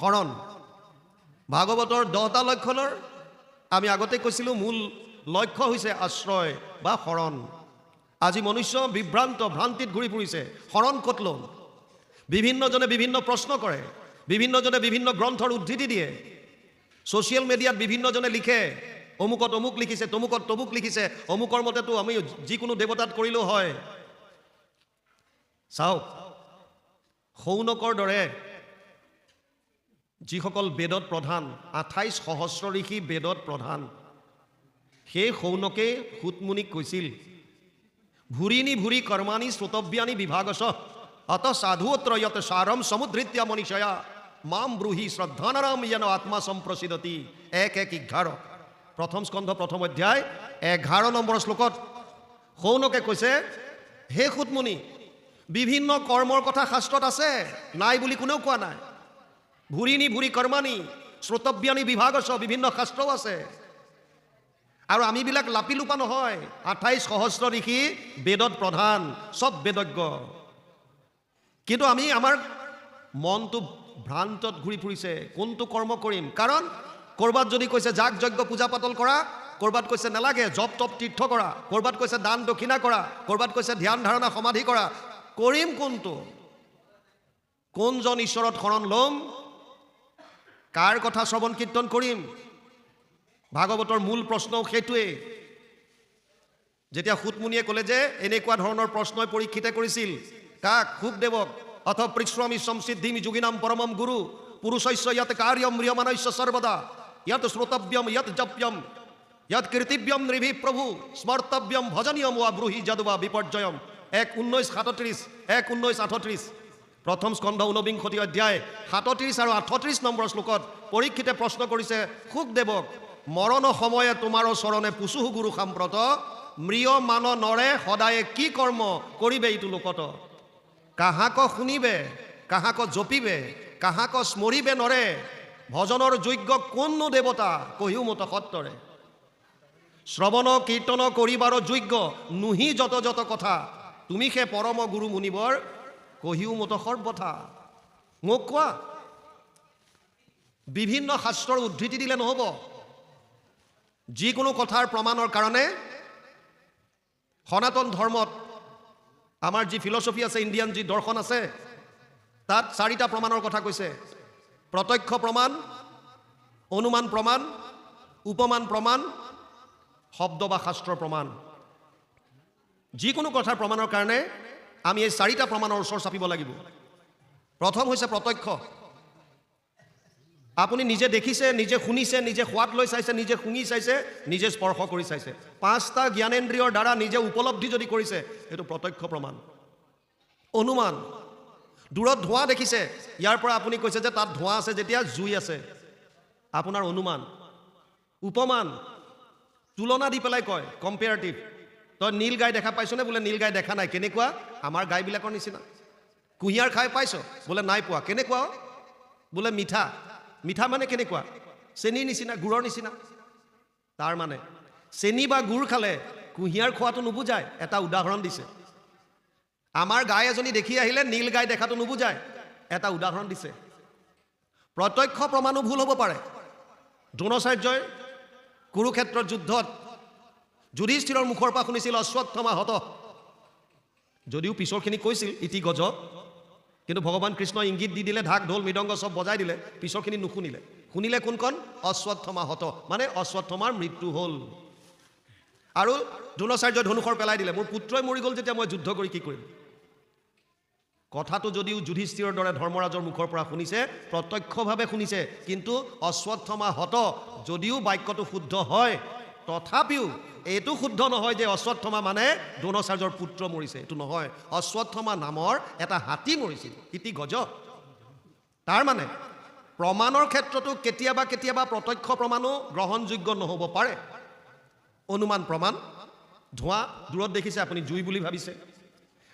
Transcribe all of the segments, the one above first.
হৰণ ভাগৱতৰ 10টা লক্ষণৰ আমি আগতে কৈছিলোঁ মূল লক্ষ্য হৈছে আশ্ৰয় বা শৰণ। আজি মনুষ্য বিভ্ৰান্ত ভ্ৰান্তিত ঘূৰি ফুৰিছে। শৰণ ক'ত ল'ম? বিভিন্নজনে বিভিন্ন প্ৰশ্ন কৰে, বিভিন্নজনে বিভিন্ন গ্ৰন্থৰ উদ্ধৃতি দিয়ে, ছ'চিয়েল মিডিয়াত বিভিন্নজনে লিখে, অমুকত অমুক লিখিছে, তমুকত তমুক লিখিছে, অমুকৰ মতেতো আমি যিকোনো দেৱতাত কৰিলেও হয়। চাওক, শৌনকৰ দৰে যিসকল বেদত প্ৰধান, 28 সহস্ৰ ঋষি বেদত প্ৰধান, সেই শৌনকে সুতমুনিক কৈছিল, ভুৰিনি ভুৰি কৰ্মাণি শ্ৰোতব্যানি বিভাগশ অত সাধুত্ৰ য়ত সাৰম সমুদ্ৰিত্য মনীষয়া মাম ব্ৰূহি শ্ৰদ্ধানাৰাম য়েন আত্মা সম্প্ৰসিদতি। 1:11 প্ৰথম স্কন্ধ প্ৰথম অধ্যায় 11 নম্বৰ শ্লোকত শৌনকে কৈছে, হে সুতমুনি, বিভিন্ন কৰ্মৰ কথা শাস্ত্ৰত আছে, নাই বুলি কোনেও কোৱা নাই। ভুৰিনি ভুৰি কৰ্মাণি শ্ৰোতব্যানি বিভাগশ, বিভিন্ন শাস্ত্ৰও আছে। আৰু আমিবিলাক লাপিলোপা নহয়, 28 সহস্ৰ ঋষি বেদত প্ৰধান, চব বেদজ্ঞ। কিন্তু আমি আমাৰ মনটো ভ্ৰান্তত ঘূৰি ফুৰিছে, কোনটো কৰ্ম কৰিম। কাৰণ ক'ৰবাত যদি কৈছে যাগ যজ্ঞ পূজা পাতল কৰা, ক'ৰবাত কৈছে নালাগে জপ তপ তীৰ্থ কৰা, ক'ৰবাত কৈছে দান দক্ষিণা কৰা, ক'ৰবাত কৈছে ধ্যান ধাৰণা সমাধি কৰা। কৰিম কোনটো? কোনজন ঈশ্বৰত শৰণ ল'ম? কাৰ কথা শ্ৰৱণ কীৰ্তন কৰিম? ভাগৱতৰ মূল প্ৰশ্নও সেইটোৱেই। যেতিয়া সুতমুনিয়ে ক'লে যে এনেকুৱা ধৰণৰ প্ৰশ্নই পৰীক্ষিতে কৰিছিল, কাক? শুকদেৱক। অথ পৃক্ষ্বামি সংসিদ্ধিমি যোগিনাম পৰমম গুৰু পুৰুষস্য য়ৎ কাৰ্যম ম্ৰিয়মাণস্য সৰ্বদা য়ৎ শ্ৰোতব্যম য়ৎ জপ্যম য়ৎ কীৰ্তিব্যম নৃভি প্ৰভু স্মৰ্তব্যম ভজনীয়ম ৱা ব্ৰূহি যদবা বিপৰ্যয়ম। 1:1937, 1:1938 প্ৰথম স্কন্ধ 49 অধ্যায় 37 আৰু 38 নম্বৰ শ্লোকত পৰীক্ষিতে প্ৰশ্ন কৰিছে শুকদেৱক, মৰণ সময়ে তোমাৰ চৰণে পুচুহু গুৰু সাম্প্ৰত মৃয় মান নৰে সদায়ে কি কৰ্ম কৰিবে এইটো লোকত। কাহাক শুনিবে, কাহাক জপিবে, কাহাক স্মৰিবে নৰে, ভজনৰ যোগ্য কোননো দেৱতা কহিও মত সত্তৰে। শ্ৰৱণ কীৰ্তন কৰিবাৰ যোগ্য নুহি যত যত কথা, তুমি সে পৰম গুৰু মুনিবৰ কহিও মত সৰ্বথা। মোক কোৱা, বিভিন্ন শাস্ত্ৰৰ উদ্ধৃতি দিলে নহ'ব। যিকোনো কথাৰ প্ৰমাণৰ কাৰণে সনাতন ধৰ্মত আমাৰ যি ফিলচফি আছে, ইণ্ডিয়ান যি দৰ্শন আছে, তাত 4টা প্ৰমাণৰ কথা কৈছে। প্ৰত্যক্ষ প্ৰমাণ, অনুমান প্ৰমাণ, উপমান প্ৰমাণ, শব্দ বা শাস্ত্ৰৰ প্ৰমাণ। যিকোনো কথাৰ প্ৰমাণৰ কাৰণে আমি এই 4টা প্ৰমাণৰ ওচৰ চাপিব লাগিব। প্ৰথম হৈছে প্ৰত্যক্ষ। আপুনি নিজে দেখিছে, নিজে শুনিছে, নিজে সোৱাদ লৈ চাইছে, নিজে শুঙি চাইছে, নিজে স্পৰ্শ কৰি চাইছে, 5টা জ্ঞানেন্দ্ৰিয়ৰ দ্বাৰা নিজে উপলব্ধি যদি কৰিছে, সেইটো প্ৰত্যক্ষ প্ৰমাণ। অনুমান, দূৰত ধোঁৱা দেখিছে, ইয়াৰ পৰা আপুনি কৈছে যে তাত ধোঁৱা আছে, যেতিয়া জুই আছে, আপোনাৰ অনুমান। উপমান, তুলনা দি পেলাই কয়, কম্পেয়াৰটিভ। তই নীল গাই দেখা পাইছনে? বোলে নীল গাই দেখা নাই। কেনেকুৱা? আমাৰ গাইবিলাকৰ নিচিনা। কুঁহিয়াৰ খাই পাইছ? বোলে নাই পোৱা। কেনেকুৱা? বোলে মিঠা। মিঠা মানে কেনেকুৱা? চেনীৰ নিচিনা, গুড়ৰ নিচিনা। তাৰ মানে চেনী বা গুড় খালে কুঁহিয়াৰ খোৱাটো নুবুজায়। এটা উদাহৰণ দিছে। আমাৰ গাই এজনী দেখি আহিলে নীল গাই দেখাটো নুবুজায়, এটা উদাহৰণ দিছে। প্ৰত্যক্ষ প্ৰমাণো ভুল হ'ব পাৰে। দ্ৰোণাচাৰ্যই কুৰুক্ষেত্ৰৰ যুদ্ধত যুধিষ্ঠিৰৰ মুখৰ পৰা শুনিছিল অশ্বত্থমা হত, যদিও পিছৰখিনি কৈছিল ইতি গজ, কিন্তু ভগৱান কৃষ্ণই ইংগিত দি দিলে, ঢাক ঢোল মৃদংগ চব বজাই দিলে, পিছৰখিনি নুশুনিলে। শুনিলে কোনখন? অশ্বত্থমা হত, মানে অশ্বত্থমাৰ মৃত্যু হ'ল। আৰু দ্ৰোণাচাৰ্যই ধনুষৰ পেলাই দিলে, মোৰ পুত্ৰই মৰি গ'ল যেতিয়া মই যুদ্ধ কৰি কি কৰিম। কথাটো যদিও যুধিষ্ঠিৰৰ দৰে ধৰ্মৰাজৰ মুখৰ পৰা শুনিছে, প্ৰত্যক্ষভাৱে শুনিছে, কিন্তু অশ্বত্থমা হত যদিও বাক্যটো শুদ্ধ হয়, তথাপিও এইটো শুদ্ধ নহয় যে অশ্বত্থমা মানে দ্ৰোণাচাৰ্যৰ পুত্ৰ মৰিছে। এইটো নহয়। অশ্বত্থমা নামৰ এটা হাতী মৰিছিল, ইতি গজ। তাৰ মানে প্ৰমাণৰ ক্ষেত্ৰতো কেতিয়াবা কেতিয়াবা প্ৰত্যক্ষ প্ৰমাণো গ্ৰহণযোগ্য নহ'ব পাৰে। অনুমান প্ৰমাণ, ধোঁৱা দূৰত দেখিছে আপুনি, জুই বুলি ভাবিছে।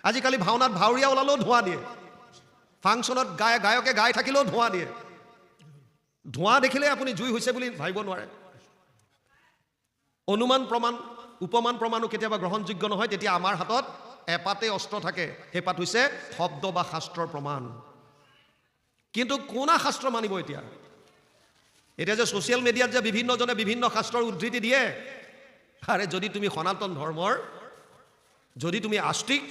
আজিকালি ভাওনাত ভাৱৰীয়া ওলালেও ধোঁৱা দিয়ে, ফাংচনত গায়কে গাই থাকিলেও ধোঁৱা দিয়ে। ধোঁৱা দেখিলে আপুনি জুই হৈছে বুলি ভাবিব নোৱাৰে। অনুমান প্ৰমাণ, উপমান প্ৰমাণো কেতিয়াবা গ্ৰহণযোগ্য নহয়। তেতিয়া আমাৰ হাতত এপাতে অস্ত্ৰ থাকে, সেই পাত হৈছে শব্দ বা শাস্ত্ৰৰ প্ৰমাণ। কিন্তু কোনা শাস্ত্ৰ মানিব এতিয়া যে ছ'চিয়েল মিডিয়াত যে বিভিন্নজনে বিভিন্ন শাস্ত্ৰৰ উদ্ধৃতি দিয়ে আৰে যদি তুমি সনাতন ধৰ্মৰ যদি তুমি আস্তিক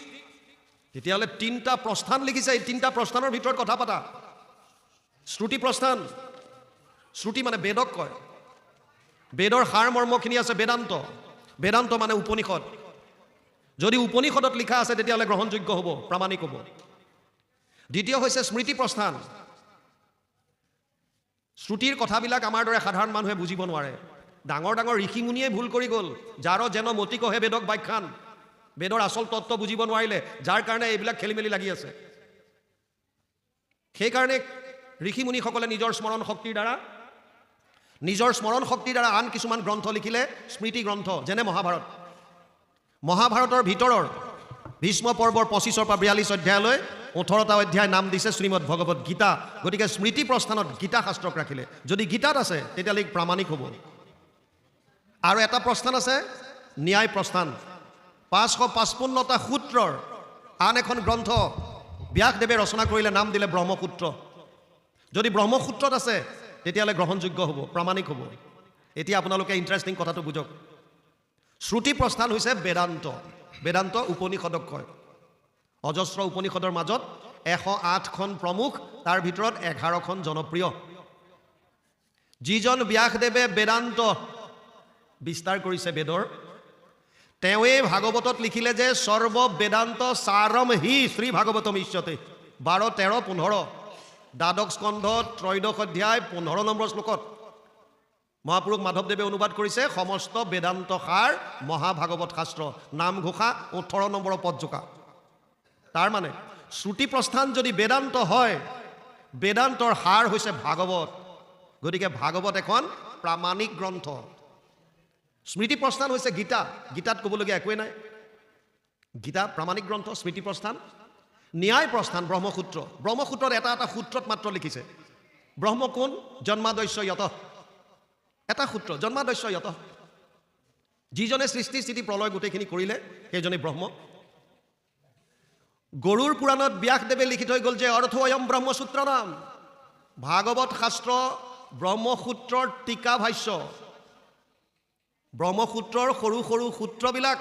তেতিয়াহ'লে 3টা প্ৰস্থান লিখিছে এই 3টা প্ৰস্থানৰ ভিতৰত কথা পাতা শ্ৰুতি প্ৰস্থান শ্ৰুতি মানে বেদক কয় বেদৰ সাৰ মৰ্মখিনি আছে বেদান্ত বেদান্ত মানে উপনিষদ যদি উপনিষদত লিখা আছে তেতিয়াহ'লে গ্ৰহণযোগ্য হ'ব প্ৰামাণিক হ'ব দ্বিতীয় হৈছে স্মৃতি প্ৰস্থান শ্ৰুতিৰ কথাবিলাক আমাৰ দৰে সাধাৰণ মানুহে বুজিব নোৱাৰে ডাঙৰ ডাঙৰ ঋষিমুনিয়ে ভুল কৰি গ'ল যাৰ যেন মতি কহে বেদক ব্যাখ্যান বেদৰ আচল তত্ত্ব বুজিব নোৱাৰিলে যাৰ কাৰণে এইবিলাক খেলি মেলি লাগি আছে সেইকাৰণে ঋষিমুনিসকলে নিজৰ স্মৰণ শক্তিৰ দ্বাৰা আন কিছুমান গ্ৰন্থ লিখিলে স্মৃতি গ্ৰন্থ যেনে মহাভাৰতৰ ভিতৰৰ ভীষ্ম পৰ্বৰ 25 পৰা 42 অধ্যায়লৈ 18টা অধ্যায় নাম দিছে শ্ৰীমদ ভগৱত গীতা গতিকে স্মৃতি প্ৰস্থানত গীতা শাস্ত্ৰক ৰাখিলে যদি গীতাত আছে তেতিয়াহ'লে প্ৰামাণিক হ'ব আৰু এটা প্ৰস্থান আছে ন্যায় প্ৰস্থান 555টা সূত্ৰৰ আন এখন গ্ৰন্থ ব্যাসদেৱে ৰচনা কৰিলে নাম দিলে ব্ৰহ্মসূত্ৰ যদি ব্ৰহ্মসূত্ৰত আছে তেতিয়াহ'লে গ্ৰহণযোগ্য হ'ব প্ৰামাণিক হ'ব এতিয়া আপোনালোকে ইণ্টাৰেষ্টিং কথাটো বুজক শ্ৰুতি প্ৰস্থান হৈছে বেদান্ত উপনিষদক কয় অজস্ৰ উপনিষদৰ মাজত 108খন প্ৰমুখ তাৰ ভিতৰত 11খন জনপ্ৰিয় যিজন ব্যাসদেৱে বেদান্ত বিস্তাৰ কৰিছে বেদৰ তেওঁৱে ভাগৱতত লিখিলে যে সৰ্ব বেদান্ত সাৰম হি শ্ৰী ভাগৱতম ইষ্যতে 12 13 15 দ্বাদশ স্কন্ধ ত্ৰয়োদশ অধ্যায় 15 নম্বৰ শ্লোকত মহাপুৰুষ মাধৱদেৱে অনুবাদ কৰিছে সমস্ত বেদান্ত সাৰ মহাভাগৱত শাস্ত্ৰ নামঘোষা 18 নম্বৰৰ পদজোকা তাৰ মানে শ্ৰুতি প্ৰস্থান যদি বেদান্ত হয় বেদান্তৰ সাৰ হৈছে ভাগৱত গতিকে ভাগৱত এখন প্ৰামাণিক গ্ৰন্থ স্মৃতি প্ৰস্থান হৈছে গীতাত ক'বলগীয়া একোৱেই নাই গীতা প্ৰামাণিক গ্ৰন্থ স্মৃতি প্ৰস্থান ন্যায় প্ৰস্থান ব্ৰহ্মসূত্ৰত এটা সূত্ৰত মাত্ৰ লিখিছে ব্ৰহ্ম কোন জন্মাদস্য য়তঃ এটা সূত্ৰ জন্মাদস্য য়তঃ যিজনে সৃষ্টি স্থিতি প্ৰলয় গোটেইখিনি কৰিলে সেইজনে ব্ৰহ্ম গৰুৰ পুৰাণত ব্যাসদেৱে লিখি থৈ গ'ল যে অৰ্থয়ম ব্ৰহ্মসূত্ৰ নাম ভাগৱত শাস্ত্ৰ ব্ৰহ্মসূত্ৰৰ টিকা ভাষ্য ব্ৰহ্মসূত্ৰৰ সৰু সৰু সূত্ৰবিলাক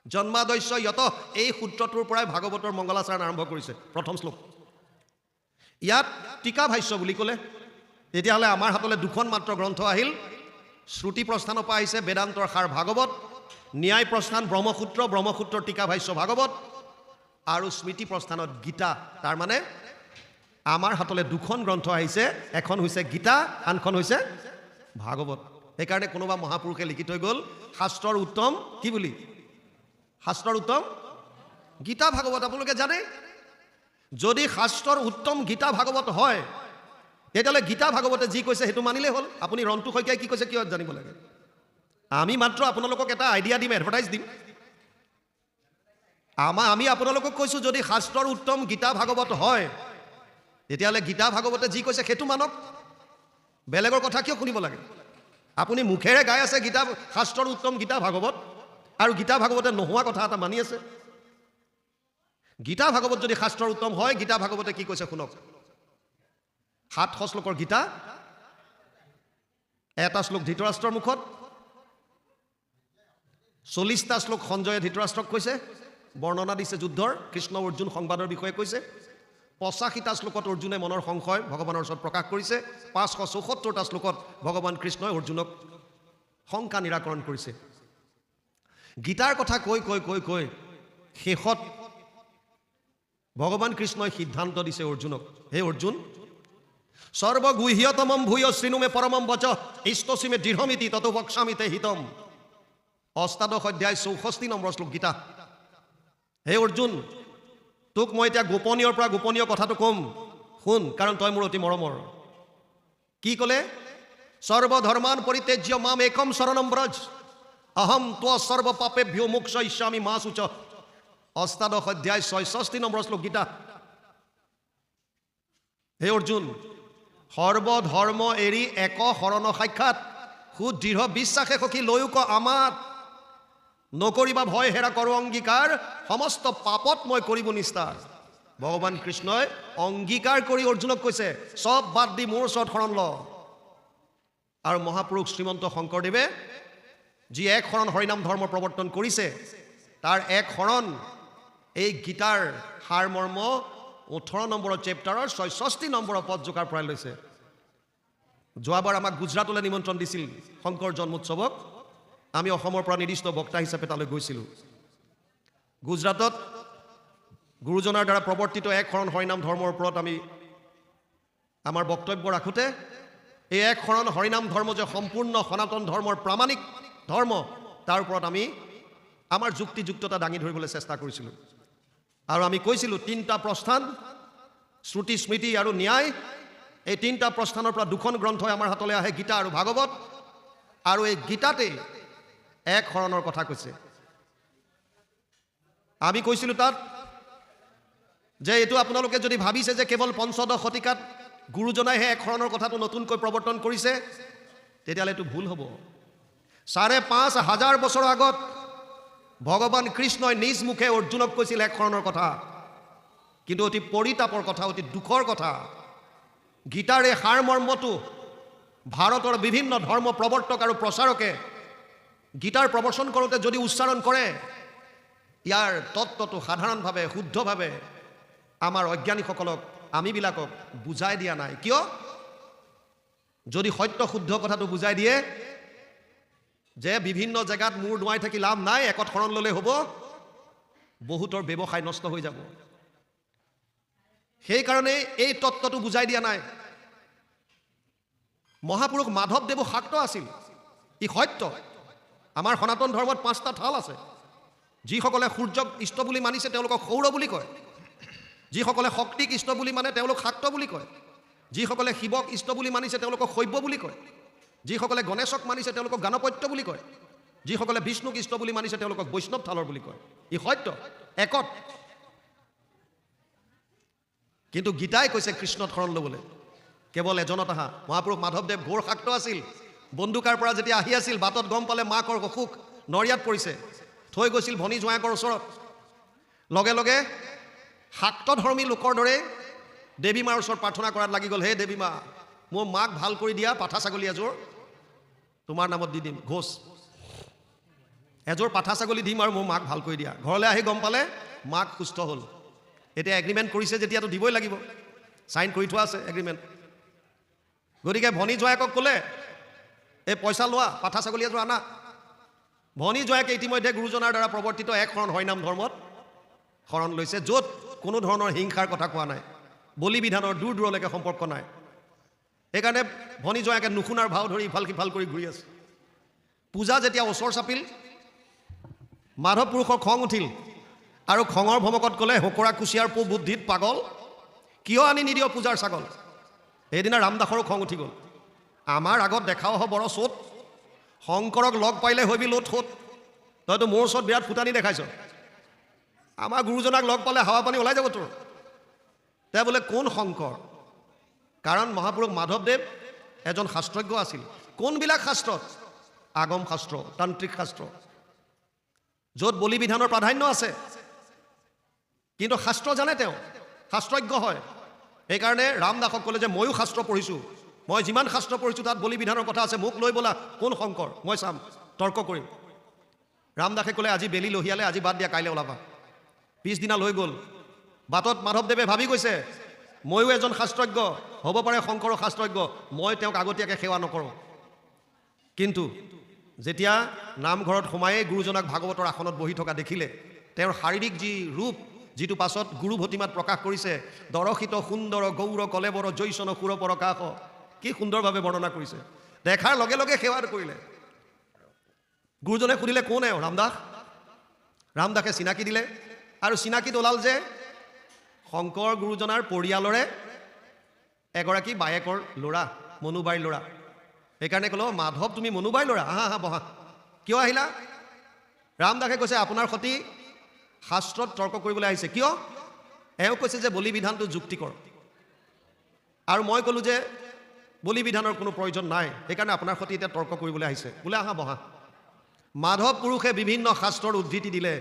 জন্মাদস্য য়তঃ এই সূত্ৰটোৰ পৰাই ভাগৱতৰ মংগলাচৰণ আৰম্ভ কৰিছে প্ৰথম শ্লোক ইয়াত টিকা ভাষ্য বুলি ক'লে তেতিয়াহ'লে আমাৰ হাতলৈ দুখন মাত্ৰ গ্ৰন্থ আহিল শ্ৰুতি প্ৰস্থানৰ পৰা আহিছে বেদান্তৰ সাৰ ভাগৱত ন্যায় প্ৰস্থান ব্ৰহ্মসূত্ৰৰ টিকা ভাষ্য ভাগৱত আৰু স্মৃতি প্ৰস্থানত গীতা তাৰ মানে আমাৰ হাতলৈ দুখন গ্ৰন্থ আহিছে এখন হৈছে গীতা আনখন হৈছে ভাগৱত সেইকাৰণে কোনোবা মহাপুৰুষে লিখি থৈ গ'ল শাস্ত্ৰৰ উত্তম কি বুলি শাস্ত্ৰৰ উত্তম গীতা ভাগৱত আপোনালোকে জানে যদি শাস্ত্ৰৰ উত্তম গীতা ভাগৱত হয় তেতিয়াহ'লে গীতা ভাগৱতে যি কৈছে সেইটো মানিলে হ'ল আপুনি ৰন্তু শইকীয়াই কি কৈছে কিয় জানিব লাগে আমি মাত্ৰ আপোনালোকক এটা আইডিয়া দিম এডভাৰটাইজ দিম আমি আপোনালোকক কৈছোঁ যদি শাস্ত্ৰৰ উত্তম গীতা ভাগৱত হয় তেতিয়াহ'লে গীতা ভাগৱতে যি কৈছে সেইটো মানক বেলেগৰ কথা কিয় শুনিব লাগে আপুনি মুখেৰে গাই আছে শাস্ত্ৰৰ উত্তম গীতা ভাগৱত আৰু গীতা ভাগৱতে নোহোৱা কথা এটা মানি আছে গীতা ভাগৱত যদি শাস্ত্ৰৰ উত্তম হয় গীতা ভাগৱতে কি কৈছে শুনক 700 শ্লোকৰ গীতা এটা শ্লোক ধৃতৰাষ্ট্ৰৰ মুখত 40টা শ্লোক সঞ্জয়ে ধৃতৰাষ্ট্ৰক কৈছে বৰ্ণনা দিছে যুদ্ধৰ কৃষ্ণ অৰ্জুন সংবাদৰ বিষয়ে কৈছে 85টা শ্লোকত অৰ্জুনে মনৰ সংশয় ভগৱানৰ ওচৰত প্ৰকাশ কৰিছে 574টা শ্লোকত ভগৱান কৃষ্ণই অৰ্জুনক শংকা নিৰাকৰণ কৰিছে গীতাৰ কথা কৈ শেষত ভগৱান কৃষ্ণই সিদ্ধান্ত দিছে অৰ্জুনক হে অৰ্জুন সৰ্বগুহ্যতমম ভূয় শৃণুমে পৰমম বচ ইষ্টসীমে দৃঢ়মিতি তত বক্সামিতে হিতম অষ্টাদশ অধ্যায় 64 নম্বৰ শ্লোক গীতা হে অৰ্জুন তোক মই এতিয়া গোপনীয়ৰ পৰা গোপনীয় কথাটো কম শুন কাৰণ তই মোৰ অতি মৰমৰ কি ক'লে সৰ্বধৰ্মান পৰিত্যাজ্য মাম একম শৰণম ব্ৰজ অহম ত্ব সৰ্ব পাপেভ্যো মোক্ষয়িষ্যামি মা শুচ অষ্টাদশ অধ্যায় 66 নম্বৰ শ্লোক গীতা হে অৰ্জুন সৰ্বধৰ্ম এৰি এক শৰণ সাক্ষাৎ সুদৃঢ় বিশ্বাসে সখী লৈক আমাত নকৰিবা ভয় হেৰা কৰো অংগীকাৰ সমস্ত পাপত মই কৰিব নিস্তাৰ ভগৱান কৃষ্ণই অংগীকাৰ কৰি অৰ্জুনক কৈছে চব বাদ দি মোৰ ওচৰত শৰণ ল। আৰু মহাপুৰুষ শ্ৰীমন্ত শংকৰদেৱে যি এক শৰণ হৰিনাম ধৰ্ম প্ৰৱৰ্তন কৰিছে তাৰ এক শৰণ এই গীতাৰ সাৰমৰ্ম 18 নম্বৰৰ চেপ্টাৰৰ 66 নম্বৰৰ পদজোকাৰ পৰাই লৈছে। যোৱাবাৰ আমাক গুজৰাটলৈ নিমন্ত্ৰণ দিছিল শংকৰ জন্মোৎসৱক। আমি অসমৰ পৰা নিৰ্দিষ্ট বক্তা হিচাপে তালৈ গৈছিলোঁ। গুজৰাটত গুৰুজনাৰ দ্বাৰা প্ৰৱৰ্তিত এক শৰণ হৰিনাম ধৰ্মৰ ওপৰত আমি আমাৰ বক্তব্য ৰাখোঁতে এই এক শৰণ হৰিনাম ধৰ্ম যে সম্পূৰ্ণ সনাতন ধৰ্মৰ প্ৰামাণিক ধৰ্ম তাৰ ওপৰত আমি আমাৰ যুক্তিযুক্ততা দাঙি ধৰিবলৈ চেষ্টা কৰিছিলোঁ। আৰু আমি কৈছিলোঁ 3টা প্ৰস্থান, শ্ৰুতি স্মৃতি আৰু ন্যায়, এই 3টা প্ৰস্থানৰ পৰা 2খন গ্ৰন্থই আমাৰ হাতলৈ আহে, গীতা আৰু ভাগৱত। আৰু এই গীতাতেই এক শৰণৰ কথা কৈছে। আমি কৈছিলোঁ তাত যে এইটো আপোনালোকে যদি ভাবিছে যে কেৱল 15 শতিকাত গুৰুজনাইহে এক শৰণৰ কথাটো নতুনকৈ প্ৰৱৰ্তন কৰিছে তেতিয়াহ'লে এইটো ভুল হ'ব। 5,500 বছৰৰ আগত ভগৱান কৃষ্ণই নিজ মুখে অৰ্জুনক কৈছিল এক শৰণৰ কথা। কিন্তু অতি পৰিতাপৰ কথা, অতি দুখৰ কথা, গীতাৰ এই সাৰমৰ্মটো ভাৰতৰ বিভিন্ন ধৰ্ম প্ৰৱৰ্তক আৰু প্ৰচাৰকে গীতাৰ প্ৰবচন কৰোঁতে যদি উচ্চাৰণ কৰে ইয়াৰ তত্ত্বটো সাধাৰণভাৱে শুদ্ধভাৱে আমাৰ অজ্ঞানীসকলক আমিবিলাকক বুজাই দিয়া নাই। কিয়? যদি সত্য শুদ্ধ কথাটো বুজাই দিয়ে যে বিভিন্ন জেগাত মূৰ নোৱাই থাকি লাভ নাই, একত শৰণ ল'লে হ'ব, বহুতৰ ব্যৱসায় নষ্ট হৈ যাব। সেইকাৰণে এই তত্ত্বটো বুজাই দিয়া নাই। মহাপুৰুষ মাধৱদেৱো শাক্ত আছিল, ই সত্য। আমাৰ সনাতন ধৰ্মত 5টা থাল আছে। যিসকলে সূৰ্যক ইষ্ট বুলি মানিছে তেওঁলোকক সৌৰ বুলি কয়, যিসকলে শক্তিক ইষ্ট বুলি মানে তেওঁলোক শাক্ত বুলি কয়, যিসকলে শিৱক ইষ্ট বুলি মানিছে তেওঁলোকক শৈৱ বুলি কয়, যিসকলে গণেশক মানিছে তেওঁলোকক গাণপত্য বুলি কয়, যিসকলে বিষ্ণুক ইষ্ট বুলি মানিছে তেওঁলোকক বৈষ্ণৱ থালৰ বুলি কয়। ই সত্য, একত। কিন্তু গীতাই কৈছে কৃষ্ণত শৰণ ল'বলৈ কেৱল এজনত আহা। মহাপুৰুষ মাধৱদেৱ ঘোৰ শাক্ত আছিল। বন্দুকাৰ পৰা যেতিয়া আহি আছিল বাটত গম পালে মাকৰ অসুখ, নৰিয়াত পৰিছে, থৈ গৈছিল ভনী জোঁৱায়েকৰ ওচৰত। লগে লগে শাক্তধৰ্মী লোকৰ দৰে দেৱী মাৰ ওচৰত প্ৰাৰ্থনা কৰাত লাগি গ'ল। হে দেৱী মা, মোৰ মাক ভাল কৰি দিয়া, পাঠা ছাগলী এযোৰ তোমাৰ নামত দি দিম, ঘোষ এযোৰ পাঠা ছাগলী দিম আৰু মোৰ মাক ভাল কৰি দিয়া। ঘৰলৈ আহি গম পালে মাক সুস্থ হ'ল। এতিয়া এগ্ৰিমেণ্ট কৰিছে যেতিয়াতো দিবই লাগিব, চাইন কৰি থোৱা আছে এগ্ৰিমেণ্ট। গতিকে ভনী জোঁৱায়েকক ক'লে এই পইচা লোৱা, পাঠা ছাগলী এযোৰ আনা। ভনী জোঁৱায়েকে ইতিমধ্যে গুৰুজনাৰ দ্বাৰা প্ৰৱৰ্তিত এক শৰণ হৰিনাম ধৰ্মত শৰণ লৈছে, য'ত কোনো ধৰণৰ হিংসাৰ কথা কোৱা নাই, বলি বিধানৰ দূৰ দূৰলৈকে সম্পৰ্ক নাই। সেইকাৰণে ভনী জোঁৱায়েকে নুশুনাৰ ভাও ধৰি ইফাল সিফাল কৰি ঘূৰি আছে। পূজা যেতিয়া ওচৰ চাপিল মাধৱ পুৰুষৰ খং উঠিল আৰু খঙৰ ভমকত ক'লে, হোকৰা কুচিয়াৰ পো বুদ্ধিত পাগল, কিয় আনি নিদিয় পূজাৰ ছাগল। সেইদিনা ৰামদাসৰো খং উঠি গ'ল। আমাৰ আগত দেখাও হ'ব বৰ চোট, শংকৰক লগ পাইলে হৈবি লোট সোট, তইতো মোৰ ওচৰত বিৰাট ফুটানি দেখাইছ, আমাৰ গুৰুজনাক লগ পালে হাৱা পানী ওলাই যাব তোৰ। তেওঁ বোলে কোন শংকৰ? কাৰণ মহাপুৰুষ মাধৱদেৱ এজন শাস্ত্ৰজ্ঞ আছিল। কোনবিলাক শাস্ত্ৰত? আগম শাস্ত্ৰ, তান্ত্ৰিক শাস্ত্ৰ, য'ত বলি বিধানৰ প্ৰাধান্য আছে। কিন্তু শাস্ত্ৰ জানে, তেওঁ শাস্ত্ৰজ্ঞ হয়। সেইকাৰণে ৰামদাসক ক'লে যে ময়ো শাস্ত্ৰ পঢ়িছোঁ, মই যিমান শাস্ত্ৰ পঢ়িছোঁ তাত বলি বিধানৰ কথা আছে, মোক লৈ ব'লা, কোন শংকৰ মই চাম, তৰ্ক কৰিম। ৰামদাসে ক'লে আজি বেলি লহিয়ালে, আজি বাদ দিয়া, কাইলৈ ওলাবা। পিছদিনা লৈ গ'ল। বাটত মাধৱদেৱে ভাবি গৈছে ময়ো এজন শাস্ত্ৰজ্ঞ, হ'ব পাৰে শংকৰো শাস্ত্ৰজ্ঞ, মই তেওঁক আগতীয়াকৈ সেৱা নকৰোঁ। কিন্তু যেতিয়া নামঘৰত সোমায়েই গুৰুজনাক ভাগৱতৰ আসনত বহি থকা দেখিলে, তেওঁৰ শাৰীৰিক যি ৰূপ, যিটো পাছত গুৰু ভতিমাত প্ৰকাশ কৰিছে, দৰশিত সুন্দৰ গৌৰ কলেবৰ জৈচন সুৰ পৰকাশ, কি সুন্দৰভাৱে বৰ্ণনা কৰিছে। দেখাৰ লগে লগে সেৱা কৰিলে। গুৰুজনে সুধিলে কোন এওঁ? ৰামদাস। ৰামদাসে চিনাকি দিলে আৰু চিনাকিত ওলাল যে শংকৰ গুৰুজনাৰ পৰিয়ালৰে এগৰাকী বায়েকৰ ল'ৰা, মনুবাইৰ ল'ৰা। সেইকাৰণে ক'লো, মাধৱ তুমি মনুবাইৰ ল'ৰা, আহা আহা বহা, কিয় আহিলা? ৰামদাসে কৈছে আপোনাৰ সতি শাস্ত্ৰত তৰ্ক কৰিবলৈ আহিছে। কিয়? এওঁ কৈছে যে বলি বিধানটো যুক্তিকৰ, আৰু মই ক'লোঁ যে বলি বিধানৰ কোনো প্ৰয়োজন নাই, সেইকাৰণে আপোনাৰ সতি এতিয়া তৰ্ক কৰিবলৈ আহিছে। বোলে আহা বহা। মাধৱ পুৰুষে বিভিন্ন শাস্ত্ৰৰ উদ্ধৃতি দিলে,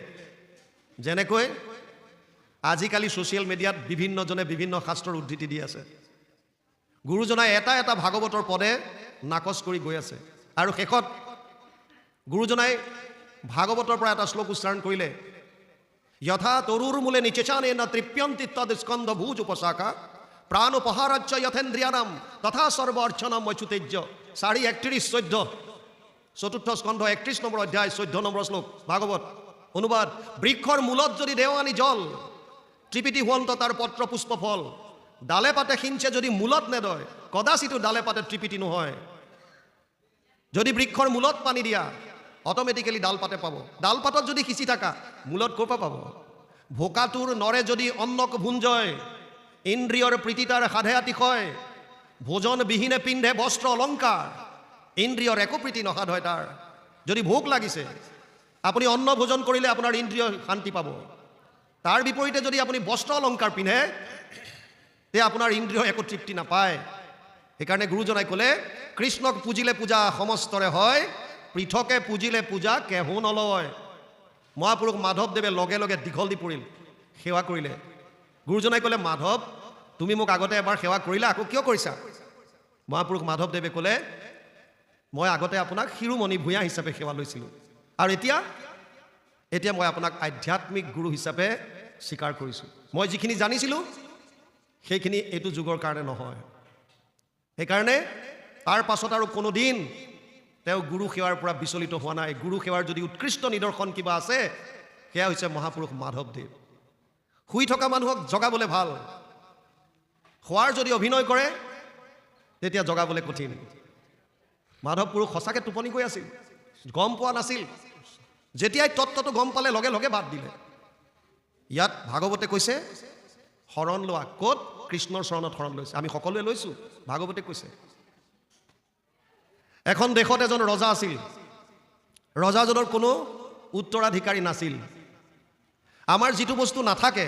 যেনেকৈ আজিকালি ছ'চিয়েল মিডিয়াত বিভিন্নজনে বিভিন্ন শাস্ত্ৰৰ উদ্ধৃতি দি আছে। গুৰুজনাই এটা এটা ভাগৱতৰ পদে নাকচ কৰি গৈ আছে, আৰু শেষত গুৰুজনাই ভাগৱতৰ পৰা এটা শ্লোক উচ্চাৰণ কৰিলে, যথা তৰুৰ মূলে নিচেচানে ন তৃপ্যন্তি তদ স্কন্ধ ভুজ উপশাখা প্ৰাণোপহাৰাচ্য যথেন্দ্ৰিয়ানাম তথা সৰ্ব অৰ্চনম অচ্যুতেজ্য। 4:31-14 চতুৰ্থ স্কন্ধ 31 নম্বৰ অধ্যায় 14 নম্বৰ শ্লোক ভাগৱত। অনুবাদ, বৃক্ষৰ মূলত যদি দেও আনি জল, ত্ৰিপিটি হুৱন্ত তাৰ পত্ৰ পুষ্প ফল, ডালে পাতে সিঞ্চে যদি মূলত নেদয়, কদাচিতো ডালে পাতে ত্ৰিপিটি নহয়। যদি বৃক্ষৰ মূলত পানী দিয়া, অট'মেটিকেলি ডাল পাতে পাব। ডাল পাতত যদি সিঁচি থাকা, মূলত ক'ৰ পৰা পাব? ভোকাটোৰ নৰে যদি অন্নক ভুঞ্জয়, ইন্দ্ৰিয়ৰ প্ৰীতি তাৰ সাধে আতিশয়, ভোজন বিহীনে পিন্ধে বস্ত্ৰ অলংকাৰ, ইন্দ্ৰিয়ৰ একো প্ৰীতি নসাধ হয় তাৰ। যদি ভোক লাগিছে, আপুনি অন্ন ভোজন কৰিলে আপোনাৰ ইন্দ্ৰিয় শান্তি পাব। তাৰ বিপৰীতে যদি আপুনি বস্ত্ৰ অলংকাৰ পিন্ধে, তে আপোনাৰ ইন্দ্ৰিয় একো তৃপ্তি নাপায়। সেইকাৰণে গুৰুজনাই ক'লে, কৃষ্ণক পুজিলে পূজা সমস্তৰে হয়, পৃথকে পুজিলে পূজা কেহো নলয়। মহাপুৰুষ মাধৱদেৱে লগে লগে দীঘল দি পৰিল, সেৱা কৰিলে। গুৰুজনাই ক'লে, মাধৱ, তুমি মোক আগতে এবাৰ সেৱা কৰিলা, আকৌ কিয় কৰিছা? মহাপুৰুষ মাধৱদেৱে ক'লে, মই আগতে আপোনাক শিৰোমণি ভূঞা হিচাপে সেৱা লৈছিলোঁ, আৰু এতিয়া মই আপোনাক আধ্যাত্মিক গুৰু হিচাপে স্বীকাৰ কৰিছোঁ। মই যিখিনি জানিছিলোঁ সেইখিনি এইটো যুগৰ কাৰণে নহয়। সেইকাৰণে তাৰ পাছত আৰু কোনো দিন তেওঁ গুৰু সেৱাৰ পৰা বিচলিত হোৱা নাই। গুৰু সেৱাৰ যদি উৎকৃষ্ট নিদৰ্শন কিবা আছে, সেয়া হৈছে মহাপুৰুষ মাধৱদেৱ। শুই থকা মানুহক জগাবলৈ ভাল, শোৱাৰ যদি অভিনয় কৰে তেতিয়া জগাবলৈ কঠিন। মাধৱ পুৰুষ সঁচাকৈ টোপনি গৈ আছিল, গম পোৱা নাছিল। যেতিয়াই তত্ত্বটো গম পালে লগে লগে বাদ দিলে। ইয়াত ভাগৱতে কৈছে শৰণ লোৱা। ক'ত? কৃষ্ণৰ চৰণত শৰণ লৈছে। আমি সকলোৱে লৈছোঁ, ভাগৱতে কৈছে। এখন দেশত এজন ৰজা আছিল। ৰজাজনৰ কোনো উত্তৰাধিকাৰী নাছিল। আমাৰ যিটো বস্তু নাথাকে,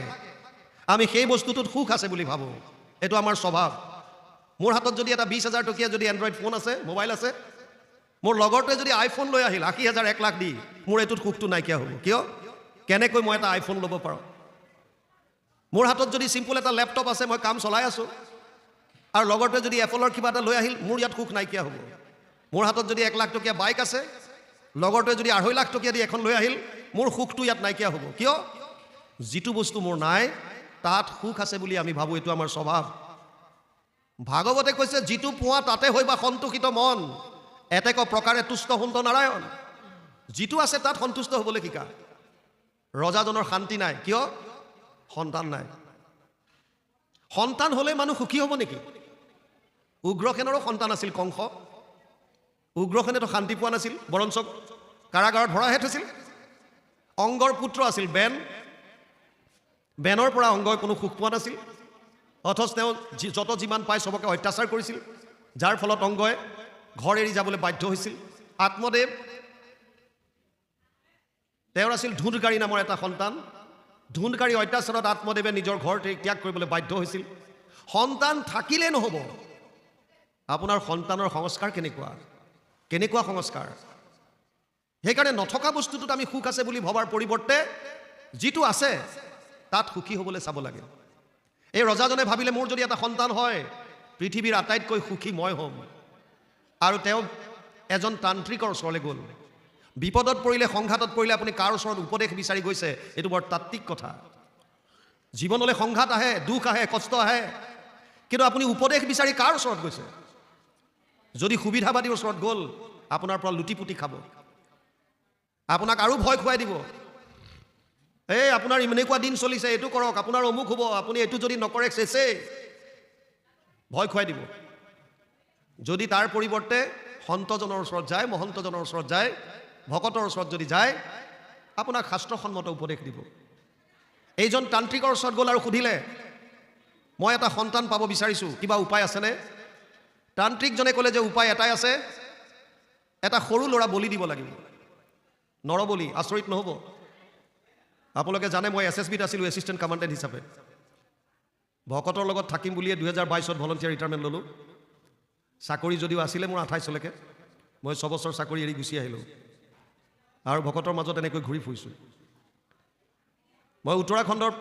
আমি সেই বস্তুটোত সুখ আছে বুলি ভাবোঁ। এইটো আমাৰ স্বভাৱ। মোৰ হাতত যদি এটা 20,000 টকীয়া যদি এণ্ড্ৰইড ফোন আছে, মোবাইল আছে, মোৰ লগৰটোৱে যদি আইফোন লৈ আহিল 80,000 1 লাখ দি, মোৰ এইটোত সুখটো নাইকিয়া হ'ব। কিয়? কেনেকৈ মই এটা আইফোন ল'ব পাৰোঁ? মোৰ হাতত যদি চিম্পুল এটা লেপটপ আছে, মই কাম চলাই আছোঁ, আৰু লগৰটোৱে যদি এপলৰ কিবা এটা লৈ আহিল, মোৰ ইয়াত সুখ নাইকিয়া হ'ব। মোৰ হাতত যদি 1 লাখ টকীয়া বাইক আছে, লগৰটোৱে যদি 2.5 লাখ টকীয়া দি এখন লৈ আহিল, মোৰ সুখটো ইয়াত নাইকিয়া হ'ব। কিয়? যিটো বস্তু মোৰ নাই তাত সুখ আছে বুলি আমি ভাবোঁ। এইটো আমাৰ স্বভাৱ। ভাগৱতে কৈছে, যিটো পোৱা তাতে হৈবা সন্তোষিত মন, এতেক প্ৰকাৰে তুষ্ট সুন্ত নাৰায়ণ। যিটো আছে তাত সন্তুষ্ট হ'বলৈ শিকা। ৰজাজনৰ শান্তি নাই। কিয়? সন্তান নাই। সন্তান হ'লে মানুহ সুখী হ'ব নেকি? উগ্ৰসেনৰো সন্তান আছিল কংস। উগ্ৰসেনেতো শান্তি পোৱা নাছিল, বৰঞ্চ কাৰাগাৰত ভৰাহে থৈছিল। অংগৰ পুত্ৰ আছিল বেন। বেনৰ পৰা অংগই কোনো সুখ পোৱা নাছিল, অথচ তেওঁ যত যিমান পায় চবকে অত্যাচাৰ কৰিছিল, যাৰ ফলত অংগই ঘৰ এৰি যাবলৈ বাধ্য হৈছিল। আত্মদেৱ, তেওঁৰ আছিল ধুন্ধকাৰী নামৰ এটা সন্তান। ধুন্ধকাৰী অত্যাচাৰত আত্মদেৱে নিজৰ ঘৰ ত্যাগ কৰিবলৈ বাধ্য হৈছিল। সন্তান থাকিলে নহ'ব। আপোনাৰ সন্তানৰ সংস্কাৰ কেনেকুৱা সংস্কাৰ? সেইকাৰণে নথকা বস্তুটোত আমি সুখ আছে বুলি ভবাৰ পৰিৱৰ্তে যিটো আছে তাত সুখী হ'বলৈ চাব লাগে। এই ৰজাজনে ভাবিলে, মোৰ যদি এটা সন্তান হয়, পৃথিৱীৰ আটাইতকৈ সুখী মই হ'ম। আৰু তেওঁ এজন তান্ত্ৰিকৰ ওচৰলৈ গ'ল। বিপদত পৰিলে, সংঘাতত পৰিলে আপুনি কাৰ ওচৰত উপদেশ বিচাৰি গৈছে? এইটো বৰ তাত্ত্বিক কথা। জীৱনলৈ সংঘাত আহে, দুখ আহে, কষ্ট আহে, কিন্তু আপুনি উপদেশ বিচাৰি কাৰ ওচৰত গৈছে? যদি সুবিধাবাদীৰ ওচৰত গ'ল, আপোনাৰ পৰা লুটি পুটি খাব, আপোনাক আৰু ভয় খুৱাই দিব। এই আপোনাৰ এনেকুৱা দিন চলিছে, এইটো কৰক, আপোনাৰ অমুক হ'ব, আপুনি এইটো যদি নকৰে চেচেই, ভয় খুৱাই দিব। যদি তাৰ পৰিৱৰ্তে সন্তজনৰ ওচৰত যায়, মহন্তজনৰ ওচৰত যায়, ভকতৰ ওচৰত যদি যায়, আপোনাক শাস্ত্ৰসন্মত উপদেশ দিব। এইজন তান্ত্ৰিকৰ ওচৰত গ'ল আৰু সুধিলে, মই এটা সন্তান পাব বিচাৰিছোঁ, কিবা উপায় আছেনে? তান্ত্ৰিকজনে ক'লে যে উপায় এটাই আছে, এটা সৰু ল'ৰা বলি দিব লাগিব, নৰবলি। আচৰিত নহ'ব? আপোনালোকে জানে মই SSBত আছিলোঁ, এছিষ্টেণ্ট কমাণ্ডেণ্ট হিচাপে। ভকতৰ লগত থাকিম বুলিয়ে 2022ত ভলণ্টিয়াৰ ৰিটায়াৰমেণ্ট ল'লোঁ। চাকৰি যদিও আছিলে মোৰ 28লৈকে, মই 6 বছৰ চাকৰি এৰি গুচি আহিলোঁ, আৰু ভকতৰ মাজত এনেকৈ ঘূৰি ফুৰিছোঁ। মই উত্তৰাখণ্ডৰ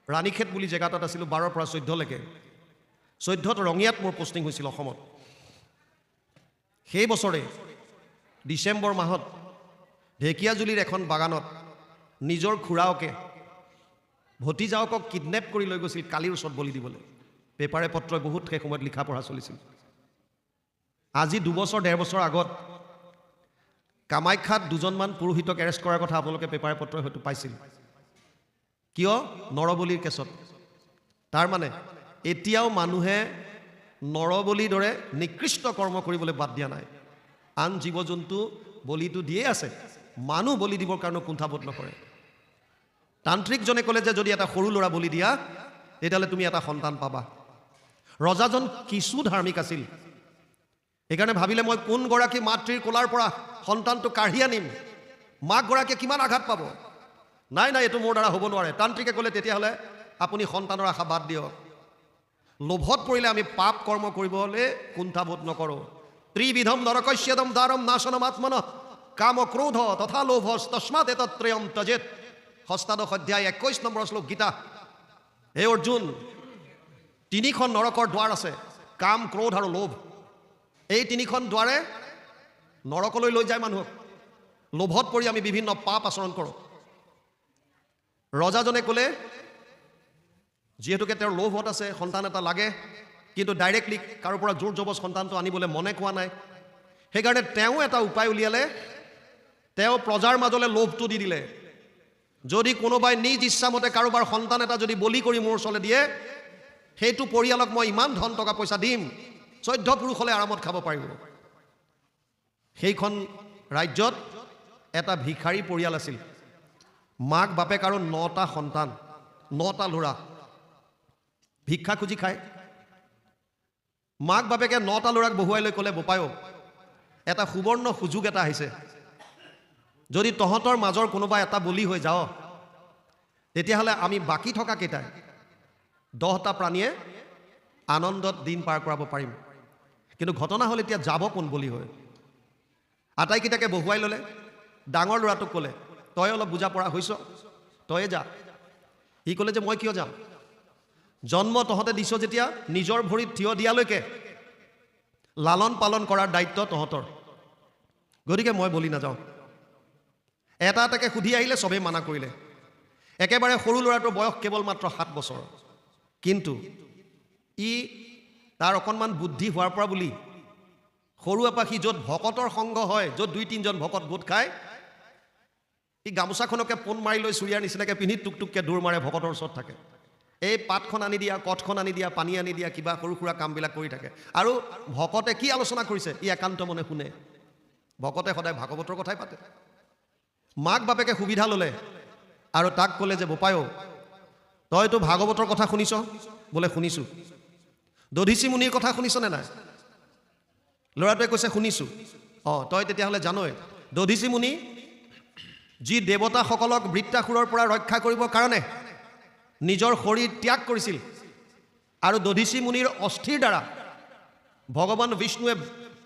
ৰাণীক্ষেত বুলি জেগা এটাত আছিলোঁ 12ৰ পৰা 14লৈকে 14ত ৰঙিয়াত মোৰ পষ্টিং হৈছিল অসমত সেই বছৰে ডিচেম্বৰ মাহত ঢেকীয়াজুলিৰ এখন বাগানত নিজৰ খুৰাওকে ভতিজাকক কিডনেপ কৰি লৈ গৈছিল কালিৰ ওচৰত বলি দিবলৈ পেপাৰে পত্ৰই বহুত সেই সময়ত লিখা পঢ়া চলিছিল আজি 2 বছৰ 1.5 বছৰ আগত কামাখ্যাত দুজনমান পুৰোহিতক এৰেষ্ট কৰাৰ কথা আপোনালোকে পেপাৰে পত্ৰই হয়তো পাইছিল কিয় নৰবলিৰ কেছত তাৰ মানে এতিয়াও মানুহে নৰবলিৰ দৰে নিকৃষ্ট কৰ্ম কৰিবলৈ বাদ দিয়া নাই আন জীৱ জন্তু বলিটো দিয়ে আছে মানুহ বলি দিবৰ কাৰণে কুণ্ঠাবোধ নকৰে তান্ত্ৰিকজনে ক'লে যে যদি এটা সৰু ল'ৰা বলি দিয়া তেতিয়াহ'লে তুমি এটা সন্তান পাবা ৰজাজন কিছু ধাৰ্মিক আছিল সেইকাৰণে ভাবিলে মই কোন গৰাকী মাতৃৰ কোলাৰ পৰা সন্তানটো কাঢ়ি আনিম মাকগৰাকীয়ে কিমান আঘাত পাব নাই নাই এইটো মোৰ দ্বাৰা হ'ব নোৱাৰে তান্ত্ৰিকে ক'লে তেতিয়াহ'লে আপুনি সন্তানৰ আশা বাদ দিয়ক লোভত পৰিলে আমি পাপ কৰ্ম কৰিবলৈ কুণ্ঠাবোধ নকৰোঁ ত্ৰিবিধম নৰকস্যদম দাৰম নাশনম আত্মন কাম ক্ৰোধ তথা লোভ তস্মাৎ এতত্ৰয়ম ত্যজেত ষষ্ঠাদশ অধ্যায় 21 নম্বৰ শ্লোক গীতা হে অৰ্জুন 3খন নৰকৰ দ্বাৰ আছে কাম ক্ৰোধ আৰু লোভ এই 3খন দ্বাৰে নৰকলৈ লৈ যায় মানুহক লোভত পৰি আমি বিভিন্ন পাপ আচৰণ কৰোঁ ৰজাজনে ক'লে যিহেতুকে তেওঁৰ লোভত আছে সন্তান এটা লাগে কিন্তু ডাইৰেক্টলি কাৰো পৰা জোৰ জবজ সন্তানটো আনিবলৈ মনে কোৱা নাই সেইকাৰণে তেওঁ এটা উপায় উলিয়ালে তেওঁ প্ৰজাৰ মাজলৈ লোভটো দি দিলে যদি কোনোবাই নিজ ইচ্ছামতে কাৰোবাৰ সন্তান এটা যদি বলি কৰি মোৰ ওচৰলৈ দিয়ে সেইটো পৰিয়ালক মই ইমান ধন টকা পইচা দিম 14 পুৰুষলৈ আৰামত খাব পাৰিব সেইখন ৰাজ্যত এটা ভিখাৰী পৰিয়াল আছিল মাক বাপেক আৰু 9টা সন্তান 9টা ল'ৰা ভিক্ষা খুজি খায় মাক বাপেকে 9টা ল'ৰাক বহুৱাই লৈ ক'লে বোপায়ো এটা সুবৰ্ণ সুযোগ এটা আহিছে যদি তহঁতৰ মাজৰ কোনোবা এটা বলি হৈ যাও তেতিয়াহ'লে আমি বাকী থকা কেইটাই 10টা প্ৰাণীয়ে আনন্দত দিন পাৰ কৰাব পাৰিম কিন্তু ঘটনা হ'ল এতিয়া যাব কোন বলি হৈ আটাইকেইটাকে বহুৱাই ল'লে ডাঙৰ ল'ৰাটোক ক'লে তই অলপ বুজা পৰা হৈছ তয়ে যা সি ক'লে যে মই কিয় যাম জন্ম তহঁতে দিছ যেতিয়া নিজৰ ভৰিত থিয় দিয়ালৈকে লালন পালন কৰাৰ দায়িত্ব তহঁতৰ গতিকে মই বলি নাযাওঁ এটা এটাকে সুধি আহিলে চবেই মানা কৰিলে একেবাৰে সৰু ল'ৰাটোৰ বয়স কেৱল মাত্ৰ 7 বছৰ কিন্তু ই তাৰ অকণমান বুদ্ধি হোৱাৰ পৰা বুলি সৰু এপাখি য'ত ভকতৰ সংঘ হয় য'ত 2-3জন ভকত গোট খায় ই গামোচাখনকে পোন মাৰি লৈ চুৰিয়াৰ নিচিনাকৈ পিন্ধি টুকটুককৈ দৌৰ মাৰে ভকতৰ ওচৰত থাকে এই পাতখন আনি দিয়া কঠখন আনি দিয়া পানী আনি দিয়া কিবা সৰু সুৰা কামবিলাক কৰি থাকে আৰু ভকতে কি আলোচনা কৰিছে ই একান্ত মনে শুনে ভকতে সদায় ভাগৱতৰ কথাই পাতে মাক বাপেকে সুবিধা ল'লে আৰু তাক ক'লে যে বোপায়ো তইতো ভাগৱতৰ কথা শুনিছ বোলে শুনিছোঁ দধীচি মুনিৰ কথা শুনিছনে নাই ল'ৰাটোৱে কৈছে শুনিছোঁ তই তেতিয়াহ'লে জানই দধীচি মুনি যি দেৱতাসকলক বৃত্তাসুৰৰ পৰা ৰক্ষা কৰিবৰ কাৰণে নিজৰ শৰীৰ ত্যাগ কৰিছিল আৰু দধীচি মুনিৰ অস্থিৰ দ্বাৰা ভগৱান বিষ্ণুৱে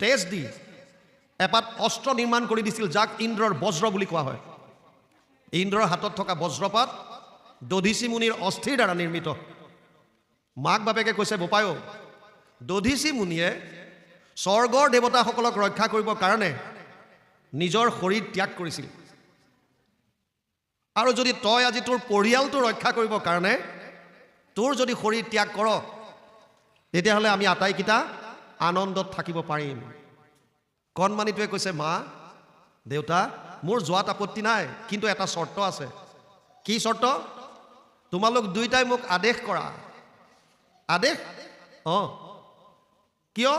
তেজ দি এপাত অস্ত্ৰ নিৰ্মাণ কৰি দিছিল যাক ইন্দ্ৰৰ বজ্ৰ বুলি কোৱা হয় ইন্দ্ৰৰ হাতত থকা বজ্ৰপাত দধীচি মুনিৰ অস্থিৰ দ্বাৰা নিৰ্মিত মাক বাপেকে কৈছে বোপায়ো দধীচি মুনিয়ে স্বৰ্গৰ দেৱতাসকলক ৰক্ষা কৰিবৰ কাৰণে নিজৰ শৰীৰ ত্যাগ কৰিছিল আৰু যদি তই আজি তোৰ পৰিয়ালটো ৰক্ষা কৰিবৰ কাৰণে তোৰ যদি শৰীৰ ত্যাগ কৰ তেতিয়াহ'লে আমি আটাইকেইটা আনন্দত থাকিব পাৰিম কণমানিটোৱে কৈছে মা দেউতা মোৰ যোৱাত আপত্তি নাই কিন্তু এটা চৰ্ত আছে কি চৰ্ত তোমালোক দুইটাই মোক আদেশ কৰা আদেশ কিয়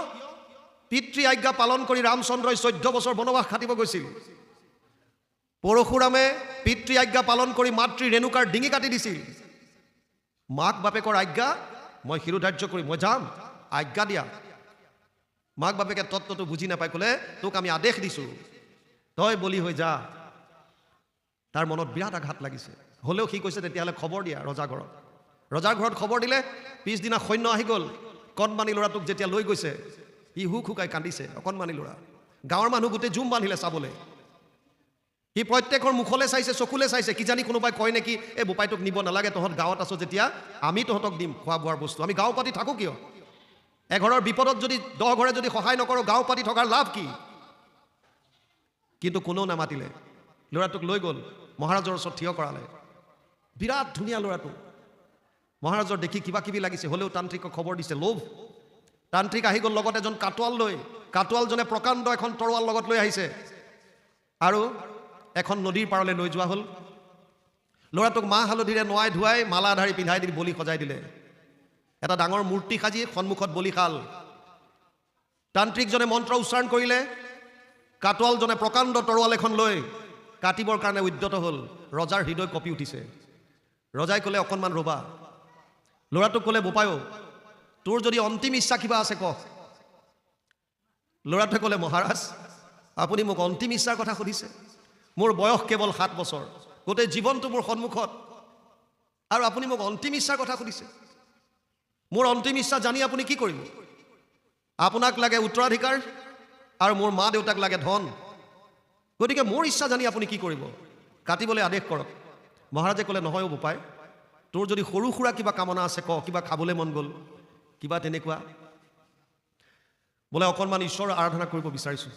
পিতৃ আজ্ঞা পালন কৰি ৰামচন্দ্ৰই 14 বছৰ বনবাস খাটিব গৈছিল পৰশুৰামে পিতৃ আজ্ঞা পালন কৰি মাতৃ ৰেণুকাৰ ডিঙি কাটি দিছিল মাক বাপেকৰ আজ্ঞা মই শিৰোধাৰ্য কৰি মই যাম আজ্ঞা দিয়া মাক বাপেকে তত্ত্বটো বুজি নাপাই ক'লে তোক আমি আদেশ দিছোঁ তই বলি হৈ যা তাৰ মনত বিৰাট আঘাত লাগিছে হ'লেও সি কৈছে তেতিয়াহ'লে খবৰ দিয়া ৰজাৰ ঘৰত খবৰ দিলে পিছদিনা সৈন্য আহি গ'ল কণমানি ল'ৰাটোক যেতিয়া লৈ গৈছে ই হুক হুকাই কান্দিছে অকণমানি ল'ৰা গাঁৱৰ মানুহ গোটেই জুম বান্ধিলে চাবলৈ সি প্ৰত্যেকৰ মুখলৈ চাইছে, চকুলৈ চাইছে, কিজানি কোনোবাই কয় নেকি এই বোপাইটোক নিব নালাগে, তহঁত গাঁৱত আছ যেতিয়া আমি তহঁতক দিম খোৱা বোৱাৰ বস্তু, আমি গাঁও পাতি থাকোঁ কিয়? এঘৰৰ বিপদত যদি 10 ঘৰে যদি সহায় নকৰোঁ, গাঁও পাতি থকাৰ লাভ কি? কিন্তু কোনেও নামাতিলে। ল'ৰাটোক লৈ গ'ল, মহাৰাজৰ ওচৰত থিয় কৰালে। বিৰাট ধুনীয়া ল'ৰাটো। মহাৰাজৰ দেখি কিবা কিবি লাগিছে, হ'লেও তান্ত্ৰিকক খবৰ দিছে, লোভ। তান্ত্ৰিক আহি গ'ল লগত এজন কাটোৱাল লৈ। কাটোৱালজনে প্ৰকাণ্ড এখন তৰোৱাল লগত লৈ আহিছে আৰু এখন নদীৰ পাৰলৈ লৈ যোৱা হ'ল। ল'ৰাটোক মাহ হালধিৰে নোৱাই ধুৱাই মালা ধাৰি পিন্ধাই দি বলি সজাই দিলে। এটা ডাঙৰ মূৰ্তি সাজি সন্মুখত বলি খাল। তান্ত্ৰিকজনে মন্ত্ৰ উচ্চাৰণ কৰিলে, কাটোৱালজনে প্ৰকাণ্ড তৰোৱাল এখন লৈ কাটিবৰ কাৰণে উদ্যত হ'ল। ৰজাৰ হৃদয় কঁপি উঠিছে। ৰজাই ক'লে অকণমান ৰ'বা। ল'ৰাটোক ক'লে বোপায়ো তোৰ যদি অন্তিম ইচ্ছা কিবা আছে কহ। ল'ৰাটোৱে ক'লে মহাৰাজ আপুনি মোক অন্তিম ইচ্ছাৰ কথা সুধিছে? মোৰ বয়স কেৱল 7 বছৰ, গোটেই জীৱনটো মোৰ সন্মুখত, আৰু আপুনি মোক অন্তিম ইচ্ছাৰ কথা সুধিছে? মোৰ অন্তিম ইচ্ছা জানি আপুনি কি কৰিব? আপোনাক লাগে উত্তৰাধিকাৰ আৰু মোৰ মা দেউতাক লাগে ধন, গতিকে মোৰ ইচ্ছা জানি আপুনি কি কৰিব? কাটিবলৈ আদেশ কৰক। মহাৰাজে ক'লে নহয় বোপাই, তোৰ যদি সৰু সুৰা কিবা কামনা আছে ক, কিবা খাবলৈ মন গ'ল, কিবা তেনেকুৱা, বোলে অকণমান ঈশ্বৰৰ আৰাধনা কৰিব বিচাৰিছোঁ,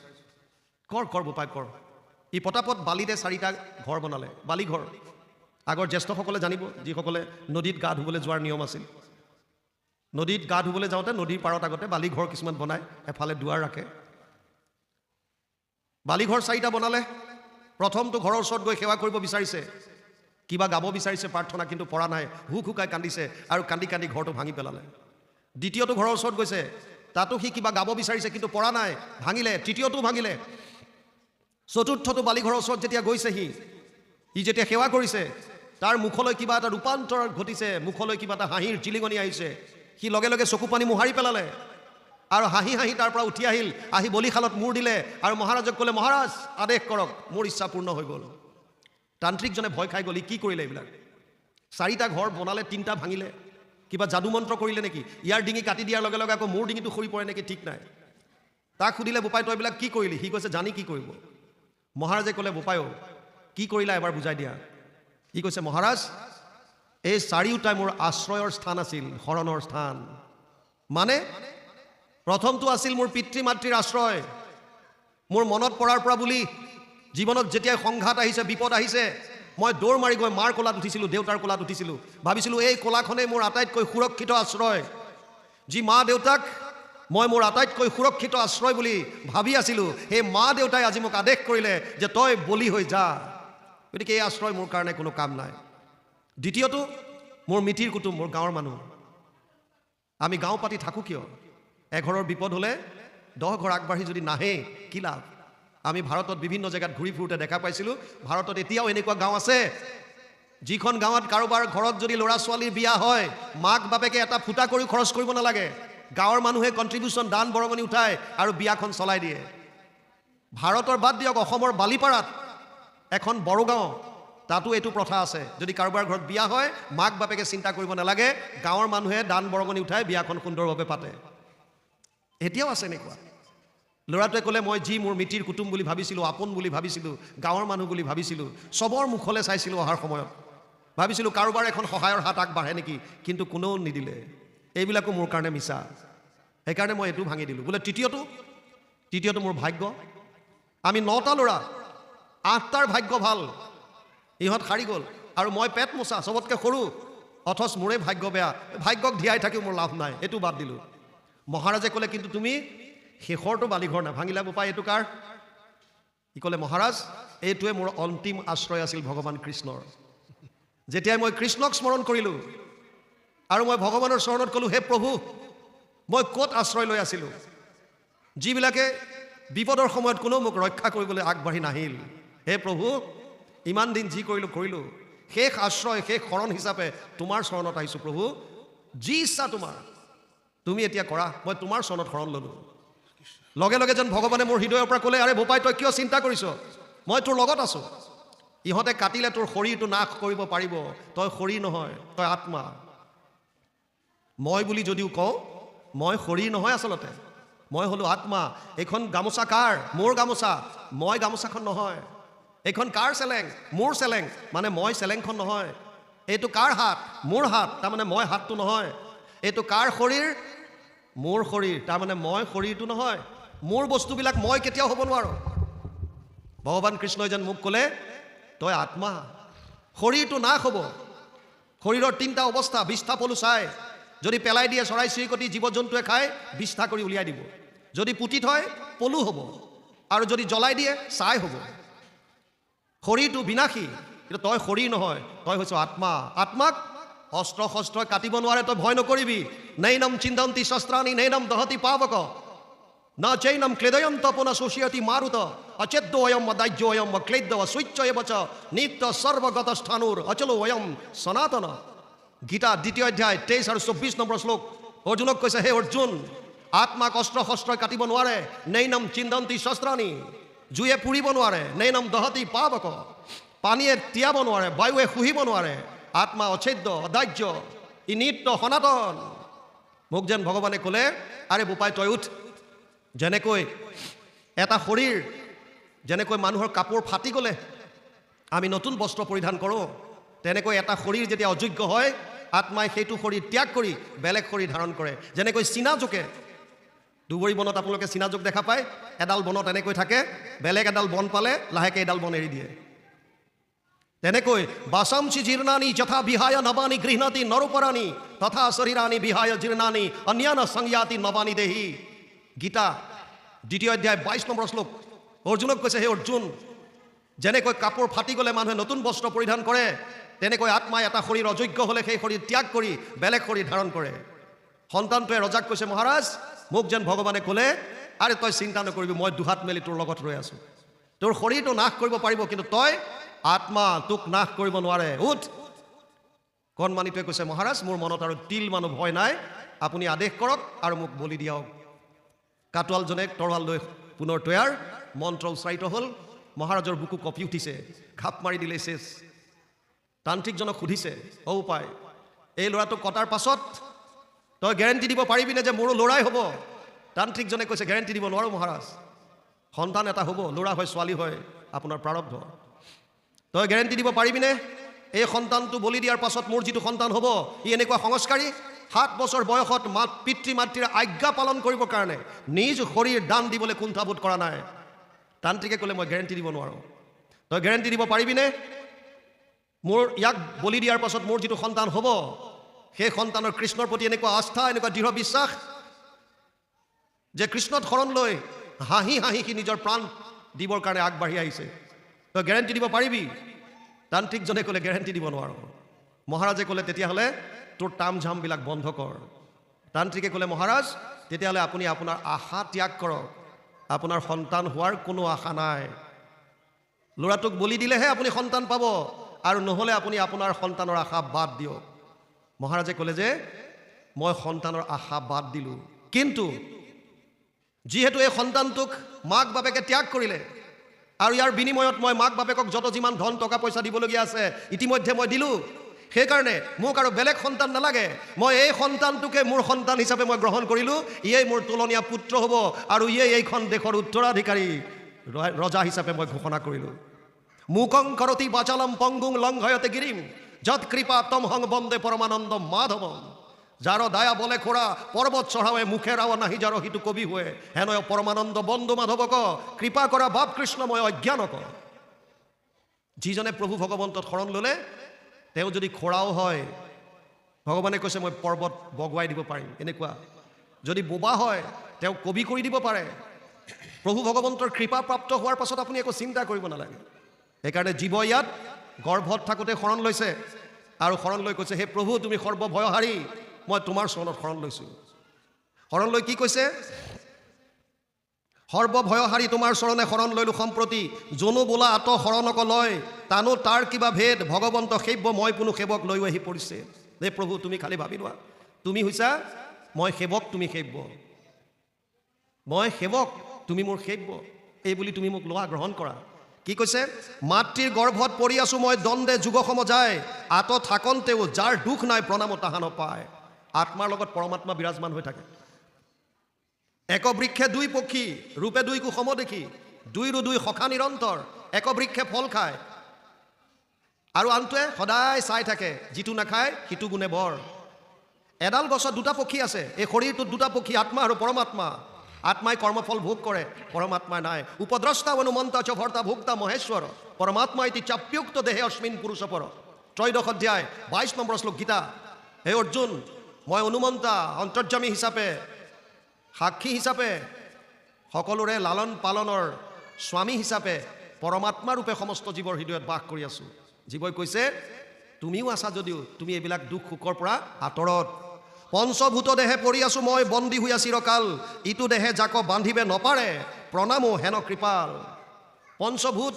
কৰ কৰ বোপাই কৰ। ই পটাপট বালিতে 4টা ঘৰ বনালে, বালি ঘৰ। আগৰ জ্যেষ্ঠসকলে জানিব, যিসকলে নদীত গা ধুবলৈ যোৱাৰ নিয়ম আছিল। নদীত গা ধুবলৈ যাওঁতে নদীৰ পাৰত আগতে বালি ঘৰ কিছুমান বনায়, এফালে দুৱাৰ ৰাখে। বালি ঘৰ 4টা বনালে। প্ৰথমটো ঘৰৰ ওচৰত গৈ সেৱা কৰিব বিচাৰিছে, কিবা গাব বিচাৰিছে প্ৰাৰ্থনা, কিন্তু পৰা নাই, হুক হুকাই কান্দিছে আৰু কান্দি কান্দি ঘৰটো ভাঙি পেলালে। দ্বিতীয়টো ঘৰৰ ওচৰত গৈছে, তাতো সি কিবা গাব বিচাৰিছে কিন্তু পৰা নাই, ভাঙিলে। তৃতীয়টো ভাঙিলে। চতুৰ্থটো বালিঘৰৰ ওচৰত যেতিয়া গৈছে, সি যেতিয়া সেৱা কৰিছে, তাৰ মুখলৈ কিবা এটা ৰূপান্তৰ ঘটিছে, মুখলৈ কিবা এটা হাঁহিৰ জিলিঙনি আহিছে। সি লগে লগে চকু পানী মোহাৰি পেলালে আৰু হাঁহি হাঁহি তাৰ পৰা উঠি আহিল, আহি বলিশালত মূৰ দিলে আৰু মহাৰাজক ক'লে মহাৰাজ আদেশ কৰক, মোৰ ইচ্ছা পূৰ্ণ হৈ গ'ল। তান্ত্ৰিকজনে ভয় খাই গ'ল, কি কৰিলে এইবিলাক? 4টা ঘৰ বনালে, 3টা ভাঙিলে, কিবা যাদু মন্ত্ৰ কৰিলে নেকি? ইয়াৰ ডিঙি কাটি দিয়াৰ লগে লগে আকৌ মোৰ ডিঙিটো সৰি পৰে নেকি ঠিক নাই। তাক সুধিলে বোপাই তই এইবিলাক কি কৰিলি? সি কৈছে জানি কি কৰিব। মহাৰাজে ক'লে বোপায়ো কি কৰিলা এবাৰ বুজাই দিয়া। সি কৈছে মহাৰাজ এই 4টাই মোৰ আশ্ৰয়ৰ স্থান আছিল, শৰণৰ স্থান। মানে প্ৰথমটো আছিল মোৰ পিতৃ মাতৃৰ আশ্ৰয়। মোৰ মনত পৰাৰ পৰা বুলি জীৱনত যেতিয়াই সংঘাত আহিছে, বিপদ আহিছে, মই দৌৰ মাৰি গৈ মাৰ কোলাত উঠিছিলোঁ, দেউতাৰ কোলাত উঠিছিলোঁ। ভাবিছিলোঁ এই কোলাখনেই মোৰ আটাইতকৈ সুৰক্ষিত আশ্ৰয়। যি মা দেউতাক মই মোৰ আটাইতকৈ সুৰক্ষিত আশ্ৰয় বুলি ভাবি আছিলোঁ, সেই মা দেউতাই আজি মোক আদেশ কৰিলে যে তই বলি হৈ যা। গতিকে এই আশ্ৰয় মোৰ কাৰণে কোনো কাম নাই। দ্বিতীয়টো মোৰ মিতিৰ কুটুম, মোৰ গাঁৱৰ মানুহ। আমি গাঁও পাতি থাকোঁ কিয়? এঘৰৰ বিপদ হ'লে 10 ঘৰ আগবাঢ়ি যদি নাহে কি লাভ? আমি ভাৰতত বিভিন্ন জেগাত ঘূৰি ফুৰোঁতে দেখা পাইছিলোঁ, ভাৰতত এতিয়াও এনেকুৱা গাঁও আছে, যিখন গাঁৱত কাৰোবাৰ ঘৰত যদি ল'ৰা ছোৱালীৰ বিয়া হয়, মাক বাপেকে এটা ফুটা কৰি খৰচ কৰিব নালাগে, গাঁৱৰ মানুহে কণ্ট্ৰিবিউশ্যন দান বৰঙণি উঠায় আৰু বিয়াখন চলাই দিয়ে। ভাৰতৰ বাদ দিয়ক, অসমৰ বালিপাৰাত এখন বড়োগাঁও, তাতো এইটো প্ৰথা আছে। যদি কাৰোবাৰ ঘৰত বিয়া হয়, মাক বাপেকে চিন্তা কৰিব নালাগে, গাঁৱৰ মানুহে দান বৰঙণি উঠাই বিয়াখন সুন্দৰভাৱে পাতে। এতিয়াও আছে এনেকুৱা। ল'ৰাটোৱে ক'লে মই যি মোৰ মিতিৰ কুটুম বুলি ভাবিছিলোঁ, আপোন বুলি ভাবিছিলোঁ, গাঁৱৰ মানুহ বুলি ভাবিছিলোঁ, চবৰ মুখলৈ চাইছিলোঁ অহাৰ সময়ত, ভাবিছিলোঁ কাৰোবাৰ এখন সহায়ৰ হাত আগবাঢ়ে নেকি, কিন্তু কোনেও নিদিলে। এইবিলাকো মোৰ কাৰণে মিছা, সেইকাৰণে মই এইটো ভাঙি দিলোঁ। বোলে তৃতীয়টো মোৰ ভাগ্য। আমি 9টা ল'ৰা, 8টাৰ ভাগ্য ভাল, ইহঁত সাৰি গ'ল আৰু মই পেট মোচা, চবতকৈ সৰু, অথচ মোৰে ভাগ্য বেয়া। ভাগ্যক ধিয়াই থাকিও মোৰ লাভ নাই, এইটো বাদ দিলোঁ। মহাৰাজে ক'লে কিন্তু তুমি শেষৰটো বালিঘৰ নাভাঙিলা বোপাই, এইটো কাৰ? সি ক'লে মহাৰাজ এইটোৱে মোৰ অন্তিম আশ্ৰয় আছিল ভগৱান কৃষ্ণৰ। যেতিয়াই মই কৃষ্ণক স্মৰণ কৰিলোঁ আৰু মই ভগৱানৰ চৰণত ক'লোঁ হে প্ৰভু, মই ক'ত আশ্ৰয় লৈ আছিলোঁ? যিবিলাকে বিপদৰ সময়ত কোনেও মোক ৰক্ষা কৰিবলৈ আগবাঢ়ি নাহিল, হে প্ৰভু ইমান দিন যি কৰিলোঁ, শেষ আশ্ৰয়, শেষ শৰণ হিচাপে তোমাৰ চৰণত আহিছোঁ। প্ৰভু যি ইচ্ছা তোমাৰ, তুমি এতিয়া কৰা, মই তোমাৰ চৰণত শৰণ ল'লোঁ। লগে লগে যেন ভগৱানে মোৰ হৃদয়ৰ পৰা ক'লে আৰে বোপাই তই কিয় চিন্তা কৰিছ, মই তোৰ লগত আছোঁ। ইহঁতে কাটিলে তোৰ শৰীৰটো নাশ কৰিব পাৰিব, তই শৰীৰ নহয়, তই আত্মা। মই বুলি যদিও কওঁ, মই শৰীৰ নহয়, আচলতে মই হ'লো আত্মা। এইখন গামোচা কাৰ? মোৰ গামোচা, মই গামোচাখন নহয়। এইখন কাৰ চেলেং? মোৰ চেলেং, মানে মই চেলেংখন নহয়। এইটো কাৰ হাত? মোৰ হাত, তাৰমানে মই হাতটো নহয়। এইটো কাৰ শৰীৰ? মোৰ শৰীৰ, তাৰমানে মই শৰীৰটো নহয়। মোৰ বস্তুবিলাক মই কেতিয়াও হ'ব নোৱাৰোঁ। ভগৱান কৃষ্ণই যেন মোক ক'লে, তই আত্মা, শৰীৰটো নাশ হ'ব। শৰীৰৰ 3টা অৱস্থা, বিষ্ঠা পলু চাই। যদি পেলাই দিয়ে চৰাই চিৰিকটি জীৱ জন্তুৱে খাই বিষ্ঠা কৰি উলিয়াই দিব। যদি পুতি থয় পলু হ'ব, আৰু যদি জ্বলাই দিয়ে ছাই হ'ব। শৰীৰটো বিনাশী, কিন্তু তই শৰীৰ নহয়, তই হৈছ আত্মা। আত্মাক অস্ত্ৰ শস্ত্ৰই কাটিব নোৱাৰে, তই ভয় নকৰিবি। নৈনম চিন্তন্তি শস্ত্ৰাণি নৈনম দহতি পাৱক না চৈনম ক্লেদয়ম তপনা শোষয়তি মাৰুত অচেদ্যোয়ম অদাহ্যোয়ম ক্লেদ্য সূচ্যয় বচ নিত্য সৰ্বগত স্থানুৰ অচলো অয়ম সনাতন। গীতা 2য় অধ্যায় 23 আৰু 24 নম্বৰ শ্লোক। অৰ্জুনক কৈছে, হে অৰ্জুন, আত্মাক অস্ত্ৰ শস্ত্ৰই কাটিব নোৱাৰে। নৈনম চিন্তন্তি শস্ত্ৰাণি, জুয়ে পুৰিব নোৱাৰে। নৈনম দহতি পাৱক, পানীয়ে তিয়াব নোৱাৰে, বায়ুৱে শুহিব নোৱাৰে। আত্মা অচ্ছেদ্য অদাহ্য, ই নিত্য সনাতন। মোক যেন ভগৱানে ক'লে, আৰে বোপাই তই উঠ। যেনেকৈ এটা শৰীৰ, যেনেকৈ মানুহৰ কাপোৰ ফাটি গ'লে আমি নতুন বস্ত্ৰ পৰিধান কৰোঁ, তেনেকৈ এটা শৰীৰ যেতিয়া অযোগ্য হয়, আত্মাই সেইটো শৰীৰ ত্যাগ কৰি বেলেগ শৰীৰ ধাৰণ কৰে। যেনেকৈ চীনাজোকে, দুবৰি বনত আপোনালোকে চীনাজোক দেখা পায়, এডাল বনত এনেকৈ থাকে, বেলেগ এডাল বন পালে লাহেকৈ এডাল বন এৰি দিয়ে। তেনেকৈ বাসাংসি জীৰ্ণানি যথা বিহায় নবানি গৃহণাতি নৰোপৰাণি তথা শৰীৰানি বিহায় জীৰ্ণানি অন্যান্য সংয়াতি নবানি দেহি। গীতা 2য় অধ্যায় 22 নম্বৰ শ্লোক। অৰ্জুনক কৈছে, হে অৰ্জুন, যেনেকৈ কাপোৰ ফাটি গ'লে মানুহে নতুন বস্ত্ৰ পৰিধান কৰে, তেনেকৈ আত্মাই এটা শৰীৰ অযোগ্য হ'লে সেই শৰীৰ ত্যাগ কৰি বেলেগ শৰীৰ ধাৰণ কৰে। সন্তানটোৱে ৰজাক কৈছে, মহাৰাজ, মোক যেন ভগৱানে ক'লে, আৰে তই চিন্তা নকৰিবি, মই দুহাত মেলি তোৰ লগত ৰৈ আছোঁ। তোৰ শৰীৰটো নাশ কৰিব পাৰিব, কিন্তু তই আত্মা, তোক নাশ কৰিব নোৱাৰে। উঠ। কণমানিটোৱে কৈছে, মহাৰাজ, মোৰ মনত আৰু তিল মানুহ ভয় নাই, আপুনি আদেশ কৰক আৰু মোক বলি দিয়ক। কাটোৱালজনে তৰোৱাল লৈ পুনৰ তৈয়াৰ, মন্ত্ৰ উচ্চাৰিত হ'ল। মহাৰাজৰ বুকু কঁপি উঠিছে, ঘাপ মাৰি দিলে শেষ। তান্ত্ৰিকজনক সুধিছে, অ উপায়, এই ল'ৰাটোক কটাৰ পাছত তই গেৰেণ্টি দিব পাৰিবিনে যে মোৰো ল'ৰাই হ'ব? তান্ত্ৰিকজনে কৈছে, গেৰেণ্টি দিব নোৱাৰোঁ মহাৰাজ, সন্তান এটা হ'ব, ল'ৰা হয় ছোৱালী হয় আপোনাৰ প্ৰাৰব্ধ। তই গেৰেণ্টি দিব পাৰিবিনে এই সন্তানটো বলি দিয়াৰ পাছত মোৰ যিটো সন্তান হ'ব, ই এনেকুৱা সংস্কাৰী, 7 বছৰ বয়সত পিতৃ মাতৃৰ আজ্ঞা পালন কৰিবৰ কাৰণে নিজ শৰীৰ দান দিবলৈ কুণ্ঠাবোধ কৰা নাই? তান্ত্ৰিকে ক'লে, মই গেৰেণ্টি দিব নোৱাৰোঁ। তই গেৰেণ্টি দিব পাৰিবিনে মোৰ ইয়াক বলি দিয়াৰ পাছত মোৰ যিটো সন্তান হ'ব, সেই সন্তানৰ কৃষ্ণৰ প্ৰতি এনেকুৱা আস্থা, এনেকুৱা দৃঢ় বিশ্বাস যে কৃষ্ণত শৰণ লৈ হাঁহি হাঁহি সি নিজৰ প্ৰাণ দিবৰ কাৰণে আগবাঢ়ি আহিছে? তই গেৰেণ্টি দিব পাৰিবি? তান্ত্ৰিকজনে ক'লে, গেৰেণ্টি দিব নোৱাৰোঁ। মহাৰাজে ক'লে, তেতিয়াহ'লে তোৰ তাম ঝামবিলাক বন্ধ কৰ। তান্ত্ৰিকে ক'লে, মহাৰাজ, তেতিয়াহ'লে আপুনি আপোনাৰ আশা ত্যাগ কৰক, আপোনাৰ সন্তান হোৱাৰ কোনো আশা নাই। ল'ৰাটোক বলি দিলেহে আপুনি সন্তান পাব, আৰু নহ'লে আপুনি আপোনাৰ সন্তানৰ আশা বাদ দিয়ক। মহাৰাজে ক'লে যে, মই সন্তানৰ আশা বাদ দিলোঁ, কিন্তু যিহেতু এই সন্তানটোক মাক বাপেকে ত্যাগ কৰিলে, আৰু ইয়াৰ বিনিময়ত মই মাক বাপেকক যত যিমান ধন টকা পইচা দিবলগীয়া আছে ইতিমধ্যে মই দিলোঁ, সেইকাৰণে মোক আৰু বেলেগ সন্তান নালাগে। মই এই সন্তানটোকে মোৰ সন্তান হিচাপে মই গ্ৰহণ কৰিলোঁ। ইয়েই মোৰ তুলনীয়া পুত্ৰ হ'ব, আৰু ইয়েই এইখন দেশৰ উত্তৰাধিকাৰী ৰজা হিচাপে মই ঘোষণা কৰিলোঁ। মুকং কৰতি বাচালম পংগুং লংঘয়তে গিৰিম যৎ কৃপা তম হং বন্দে পৰমানন্দ মাধৱম। যাৰ দয়া বলে খোৰা পৰ্বত চঢ়াৱে মুখে ৰাৱ নাহি যাৰ সিটো কবি হোৱে হেনয় পৰমানন্দ বন্ধু মাধৱক কৃপা কৰা বাপ কৃষ্ণ মই অজ্ঞানক। যিজনে প্ৰভু ভগৱন্তত শৰণ ল'লে তেওঁ যদি খোৰাও হয়, ভগৱানে কৈছে মই পৰ্বত বগুৱাই দিব পাৰিম এনেকুৱা। যদি বোবা হয় তেওঁ কবি কৰি দিব পাৰে। প্ৰভু ভগৱন্তৰ কৃপা প্ৰাপ্ত হোৱাৰ পাছত আপুনি একো চিন্তা কৰিব নালাগে। সেইকাৰণে জীৱ ইয়াত গৰ্ভত থাকোঁতে শৰণ লৈছে, আৰু শৰণ লৈ কৈছে, হে প্ৰভু তুমি সৰ্বভয়হাৰী, মই তোমাৰ চৰণত শৰণ লৈছোঁ। শৰণ লৈ কি কৈছে? সৰ্বভয়হাৰী তোমাৰ চৰণে শৰণ লৈলোঁ সম্প্ৰতি, জনো বোলা আত শৰণক লয়, তানো তাৰ কিবা ভেদ, ভগৱন্ত সেব্য মই কোনো সেৱক লৈও আহি পৰিছে। হে প্ৰভু তুমি খালি ভাবি লোৱা, তুমি হৈছা মই সেৱক, তুমি সেব্য। মই সেৱক, তুমি মোৰ সেব্য, এই বুলি তুমি মোক লোৱা, গ্ৰহণ কৰা। কি কৈছে? মাতৃৰ গৰ্ভত পৰি আছো মই দ্বন্দ্বে যুগ সম যায়, আত থাকন্তেও যাৰ দুখ নাই প্ৰণাম তাহা নপায়। আত্মাৰ লগত পৰমাত্মা বিৰাজমান হৈ থাকে। এক বৃক্ষে দুই পক্ষী, ৰূপে দুই কুসম দেখি, দুইৰো দুই সখা নিৰন্তৰ, একবৃক্ষে ফল খায় আৰু আনটোৱে সদায় চাই থাকে, যিটো নাখায় সিটো গুণে বৰ। এডাল গছত দুটা পক্ষী আছে, এই শৰীৰটোত দুটা পক্ষী, আত্মা আৰু পৰমাত্মা। আত্মাই কৰ্মফল ভোগ কৰে, পৰমাত্মাই নাই। উপদ্ৰষ্টা অনুমন্তা চ ভৰ্তা ভোক্তা মহেশ্বৰ পৰমাত্মা ইতি চাপ্যুক্ত দেহে অস্মিন পুৰুষপৰ। ত্ৰয়োদশ অধ্যায় 22 নম্বৰ শ্লোক গীতা। হে অৰ্জুন, মই অনুমন্তা, অন্তৰ্যামী হিচাপে, সাক্ষী হিচাপে, সকলোৰে লালন পালনৰ স্বামী হিচাপে পৰমাত্মা ৰূপে সমস্ত জীৱৰ হৃদয়ত বাস কৰি আছোঁ। জীৱই কৈছে, তুমিও আছা যদিও তুমি এইবিলাক দুখ সুখৰ পৰা আঁতৰত। পঞ্চভূত দেহে পৰি আছোঁ মই বন্দী হৈ চিৰকাল, ইটো দেহে যাক বান্ধিবে নপাৰে প্ৰণামো হেন কৃপাল। পঞ্চভূত,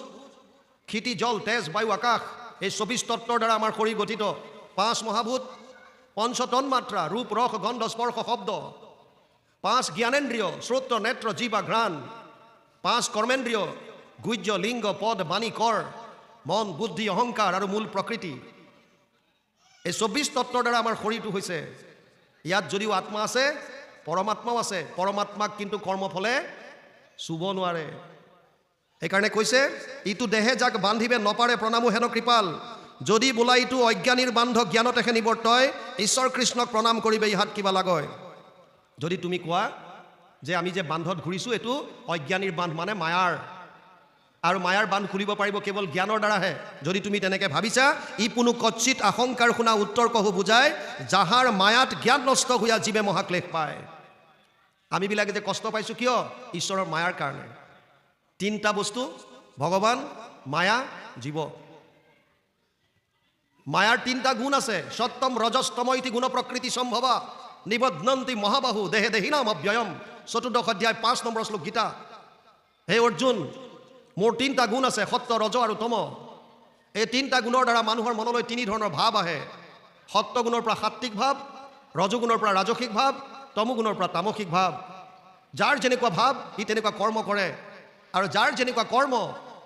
ক্ষিতি, জল, তেজ, বায়ু, আকাশ, এই 24 তত্ত্বৰ দ্বাৰা আমাৰ শৰীৰ গঠিত। 5 মহাভূত, পঞ্চতন্মাত্ৰা, ৰূপ, ৰস, গন্ধ, স্পৰ্শ, শব্দ। 5 জ্ঞানেন্দ্ৰিয়, শ্ৰোত্ৰ, নেত্ৰ, জিবা, ঘ্ৰাণ। 5 কৰ্মেন্দ্ৰিয়, গুহ্য, লিংগ, পদ, বাণী, কৰ, মন, বুদ্ধি, অহংকাৰ আৰু মূল প্ৰকৃতি। এই 24 তত্ত্বৰ দ্বাৰা আমাৰ শৰীৰটো হৈছে। ইয়াত যদিও আত্মা আছে, পৰমাত্মাও আছে, পৰমাত্মাক কিন্তু কৰ্মফলে চুব নোৱাৰে। সেইকাৰণে কৈছে, ইটো দেহে যাক বান্ধিবে নপাৰে প্ৰণামো হেন কৃপাল। যদি বোলা ইটো অজ্ঞানীৰ বান্ধ জ্ঞানতেহে নিবৰ্তয়, ঈশ্বৰ কৃষ্ণক প্ৰণাম কৰিবে ইহাত কিবা লাগয়। যদি তুমি কোৱা যে আমি যে বান্ধত ঘূৰিছোঁ এইটো অজ্ঞানীৰ বান্ধ, মানে মায়াৰ, আৰু মায়াৰ বান্ধ খুলিব পাৰিব কেৱল জ্ঞানৰ দ্বাৰাহে, যদি তুমি তেনেকৈ ভাবিছা, ই কোনো কচ্চিত আশংকাৰ শুনা উত্তৰ কহু বুজায়, যাহাৰ মায়াত জ্ঞান নষ্ট হোৱা জীৱে মহাক্লেশ পায়। আমিবিলাকে যে কষ্ট পাইছোঁ কিয়? ঈশ্বৰৰ মায়াৰ কাৰণে। 3টা বস্তু, ভগৱান, মায়া, জীৱ। মায়াৰ 3টা গুণ আছে, সত্যম ৰজস্তম ইতি গুণ প্ৰকৃতি সম্ভৱা নিবধ্নন্তি মহাবাহু দেহে দেহিনাম অব্যয়ম। 14শ অধ্যায় 5 নম্বৰ শ্লোক গীতা। হে অৰ্জুন, মোৰ 3টা গুণ আছে, সত্য, ৰজ আৰু তম। এই 3টা গুণৰ দ্বাৰা মানুহৰ মনলৈ 3 ধৰণৰ ভাৱ আহে। সত্য গুণৰ পৰা সাত্বিক ভাৱ, ৰজগুণৰ পৰা ৰাজসিক ভাৱ, তমগুণৰ পৰা তামসিক ভাৱ। যাৰ যেনেকুৱা ভাৱ ই তেনেকুৱা কৰ্ম কৰে, আৰু যাৰ যেনেকুৱা কৰ্ম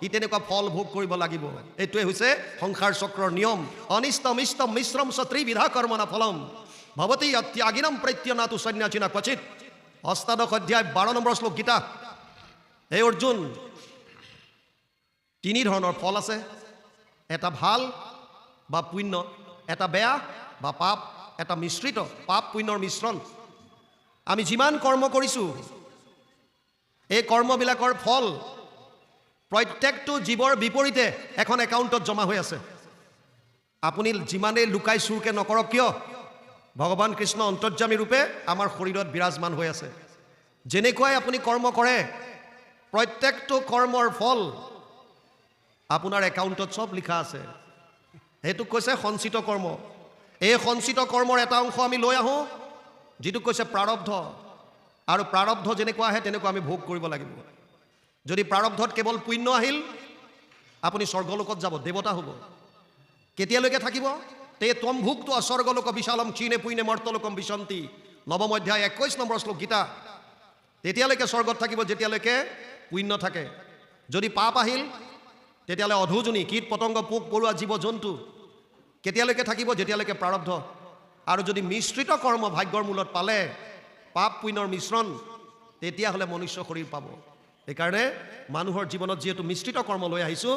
ই তেনেকুৱা ফল ভোগ কৰিব লাগিব। এইটোৱে হৈছে সংসাৰ চক্ৰৰ নিয়ম। অনিষ্টম ইষ্টম মিশ্ৰম চ ত্ৰিবিধা কৰ্মনা ফলম ভৱতী ত্যাগিনম প্ৰত্যনাতু সন্ন্যাসিনা ক্বচিত। 8দশ অধ্যায় 12 নম্বৰ শ্লোক গীতা। হে অৰ্জুন, 3 ধৰণৰ ফল আছে, এটা ভাল বা পুণ্য, এটা বেয়া বা পাপ, এটা মিশ্ৰিত পাপ পুণ্যৰ মিশ্ৰণ। আমি যিমান কৰ্ম কৰিছোঁ, এই কৰ্মবিলাকৰ ফল প্ৰত্যেকটো জীৱৰ বিপৰীতে এখন একাউণ্টত জমা হৈ আছে। আপুনি যিমানেই লুকাই চুৰকে নকৰক কিয়, ভগৱান কৃষ্ণ অন্তৰ্যামী ৰূপে আমাৰ শৰীৰত বিৰাজমান হৈ আছে। যেনেকুৱাই আপুনি কৰ্ম কৰে, প্ৰত্যেকটো কৰ্মৰ ফল আপোনাৰ একাউণ্টত চব লিখা আছে। সেইটোক কৈছে সঞ্চিত কৰ্ম। এই সঞ্চিত কৰ্মৰ এটা অংশ আমি লৈ আহোঁ, যিটোক কৈছে প্ৰাৰব্ধ। আৰু প্ৰাৰব্ধ যেনেকুৱা আহে তেনেকুৱা আমি ভোগ কৰিব লাগিব। যদি প্ৰাৰব্ধত কেৱল পুণ্য আহিল, আপুনি স্বৰ্গলোকত যাব, দেৱতা হ'ব। কেতিয়ালৈকে থাকিব? তে ত্বম ভুক্ত স্বৰ্গলোক বিশালম ক্ষীণে পুণ্যে মৰ্তলোকম বিশন্তি। 9ম অধ্যায় 21 নম্বৰ শ্লোক গীতা। তেতিয়ালৈকে স্বৰ্গত থাকিব যেতিয়ালৈকে পুণ্য থাকে। যদি পাপ আহিল, তেতিয়াহ'লে অধোজনী, কীট পতংগ, পোক পৰুৱা, জীৱ জন্তু কেতিয়ালৈকে থাকিব? যেতিয়ালৈকে প্ৰাৰব্ধ। আৰু যদি মিশ্ৰিত কৰ্ম ভাগ্যৰ মূলত পালে, পাপ পুণ্যৰ মিশ্ৰণ, তেতিয়াহ'লে মনুষ্য শৰীৰ পাব। সেইকাৰণে মানুহৰ জীৱনত যিহেতু মিশ্ৰিত কৰ্ম লৈ আহিছোঁ,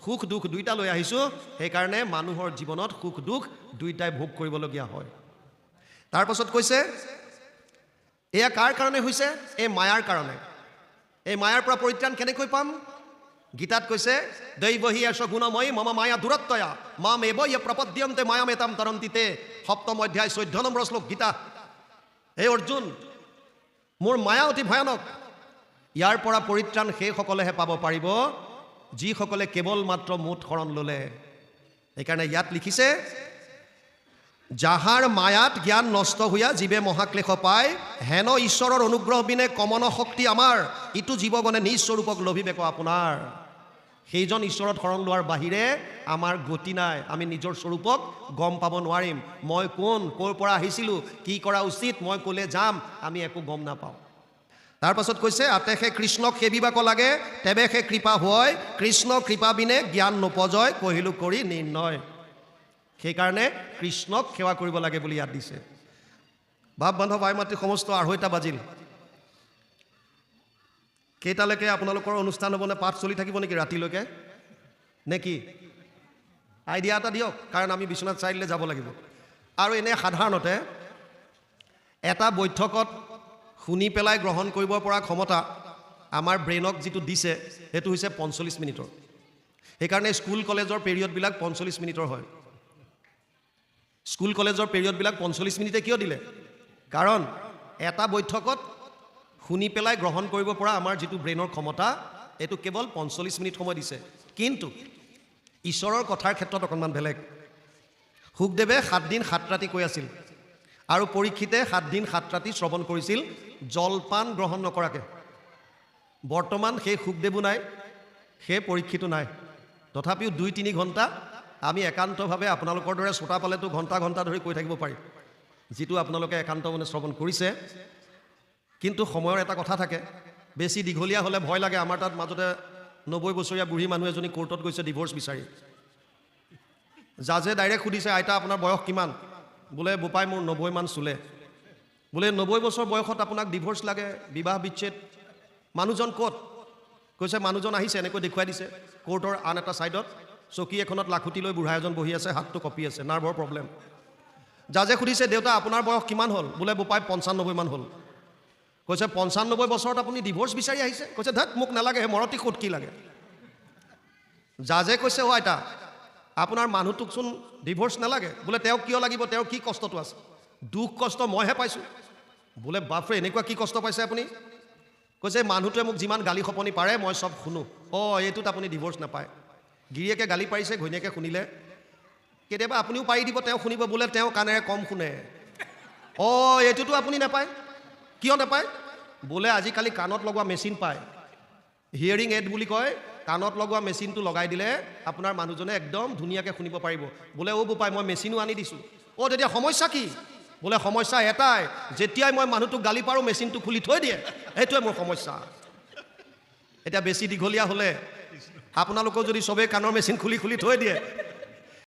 সুখ দুখ 2টা লৈ আহিছোঁ, সেইকাৰণে মানুহৰ জীৱনত সুখ দুখ 2টাই ভোগ কৰিবলগীয়া হয়। তাৰপাছত কৈছে, এয়া কাৰ কাৰণে হৈছে? এই মায়াৰ কাৰণে। এই মায়াৰ পৰা পৰিত্ৰাণ কেনেকৈ পাম? গীতাত কৈছে, দৈৱহী এষ গুণময়ী মম মায়া দূৰত্বয়া মাম এব ইয়ে প্ৰপদ্যন্তে মায়ামেতাম তৰন্তিতে। 7ম অধ্যায় 14 নম্বৰ শ্লোক গীতা। হে অৰ্জুন, মোৰ মায়া অতি ভয়ানক। ইয়াৰ পৰা পৰিত্ৰাণ সেইসকলেহে পাব পাৰিব যিসকলে কেৱল মাত্ৰ মুঠ শৰণ ল'লে। সেইকাৰণে ইয়াত লিখিছে, যাহাৰ মায়াত জ্ঞান নষ্ট হোৱা জীৱে মহাক্লেশ পায়, হেন ঈশ্বৰৰ অনুগ্ৰহ বিনে কমন শক্তি আমাৰ, ইটো জীৱগণে নিজ স্বৰূপক লভিবে ক আপোনাৰ। সেইজন ঈশ্বৰত শৰণ লোৱাৰ বাহিৰে আমাৰ গতি নাই। আমি নিজৰ স্বৰূপক গম পাব নোৱাৰিম। মই কোন, ক'ৰ পৰা আহিছিলোঁ, কি কৰা উচিত, মই ক'লে যাম, আমি একো গম নাপাওঁ। তাৰপাছত কৈছে, আতেষে কৃষ্ণক সেবিবাক লাগে, তেৱেহে কৃপা হয়, কৃষ্ণ কৃপা বিনে জ্ঞান নপজয়, কহিলোঁ কৰি নিৰ্ণয়। সেইকাৰণে কৃষ্ণক সেৱা কৰিব লাগে বুলি ইয়াত দিছে। ভাৱ বান্ধৱ আই মাতৃ সমস্ত 2:30 বাজিল। কেইটালৈকে আপোনালোকৰ অনুষ্ঠান হ'বনে? পাঠ চলি থাকিব নেকি ৰাতিলৈকে নে কি? আইডিয়া এটা দিয়ক, কাৰণ আমি বিশ্বনাথ চাৰিআলিলৈ যাব লাগিব। আৰু এনে সাধাৰণতে এটা বৈঠকত শুনি পেলাই গ্ৰহণ কৰিব পৰা ক্ষমতা আমাৰ ব্ৰেইনক যিটো দিছে সেইটো হৈছে 45 মিনিটৰ। সেইকাৰণে স্কুল কলেজৰ পিৰিয়ডবিলাক 45 মিনিটৰ হয়। স্কুল কলেজৰ পিৰিয়ডবিলাক 45 মিনিটে কিয় দিলে? কাৰণ এটা বৈঠকত শুনি পেলাই গ্ৰহণ কৰিব পৰা আমাৰ যিটো ব্ৰেইনৰ ক্ষমতা এইটো কেৱল 45 মিনিট সময় দিছে। কিন্তু ঈশ্বৰৰ কথাৰ ক্ষেত্ৰত অকণমান বেলেগ। শুকদেৱে 7 দিন 7 ৰাতি কৈ আছিল আৰু পৰীক্ষিতে 7 দিন 7 ৰাতি শ্ৰৱণ কৰিছিল জলপান গ্ৰহণ নকৰাকৈ। বৰ্তমান সেই শুকদেৱো নাই, সেই পৰীক্ষিতো নাই। তথাপিও 2-3 ঘণ্টা আমি একান্তভাৱে আপোনালোকৰ দৰে শ্ৰোতা পালেতো ঘণ্টা ঘণ্টা ধৰি কৈ থাকিব পাৰিম, যিটো আপোনালোকে একান্ত মানে শ্ৰৱণ কৰিছে। কিন্তু সময়ৰ এটা কথা থাকে, বেছি দীঘলীয়া হ'লে ভয় লাগে। আমাৰ তাত মাজতে 90 বছৰীয়া বুঢ়ী মানুহ এজনী কোৰ্টত গৈছে ডিভোৰ্চ বিচাৰি। জাজে ডাইৰেক্ট সুধিছে, আইতা আপোনাৰ বয়স কিমান? বোলে বোপাই মোৰ 90 মান চুলে। বোলে 90 বছৰ বয়সত আপোনাক ডিভোৰ্চ লাগে, বিবাহ বিচ্ছেদ? মানুহজন ক'ত? কৈছে মানুহজন আহিছে, এনেকৈ দেখুৱাই দিছে কোৰ্টৰ আন এটা ছাইডত চকী এখনত লাখুটি লৈ বুঢ়া এজন বহি আছে, হাতটো কঁপি আছে, নাৰ্ভৰ প্ৰব্লেম। জাজে সুধিছে, দেউতা আপোনাৰ বয়স কিমান হ'ল? বোলে বোপাই 95 মান হ'ল। কৈছে 95 বছৰত আপুনি ডিভোৰ্চ বিচাৰি আহিছে? কৈছে ধেত মোক নালাগে, সেই মৰতি ক'ত কি লাগে। জাজে কৈছে, অ' আইতা আপোনাৰ মানুহটোকচোন ডিভোৰ্চ নালাগে। বোলে তেওঁক কিয় লাগিব? তেওঁৰ কি কষ্টটো আছে? দুখ কষ্ট মইহে পাইছোঁ। বোলে বাপৰে এনেকুৱা কি কষ্ট পাইছে আপুনি? কৈছে মানুহটোৱে মোক যিমান গালি খপনি পাৰে মই চব শুনো। অঁ এইটোত আপুনি ডিভোৰ্চ নাপায়। গিৰিয়েকে গালি পাৰিছে, ঘৈণীয়েকে শুনিলে, কেতিয়াবা আপুনিও পাৰি দিব, তেওঁ শুনিব। বোলে তেওঁ কাণেৰে কম শুনে। অঁ এইটোতো আপুনি নাপায়। কিয় নাপায়? বোলে আজিকালি কাণত লগোৱা মেচিন পায়, হিয়াৰিং এড বুলি কয়। কাণত লগোৱা মেচিনটো লগাই দিলে আপোনাৰ মানুহজনে একদম ধুনীয়াকৈ শুনিব পাৰিব। বোলে অ' বোপাই মই মেচিনো আনি দিছোঁ। অ' তেতিয়া সমস্যা কি? বোলে সমস্যা এটাই, যেতিয়াই মই মানুহটোক গালি পাৰোঁ মেচিনটো খুলি থৈ দিয়ে, সেইটোৱে মোৰ সমস্যা। এতিয়া বেছি দীঘলীয়া হ'লে আপোনালোকেও যদি চবেই কাণৰ মেচিন খুলি খুলি থৈ দিয়ে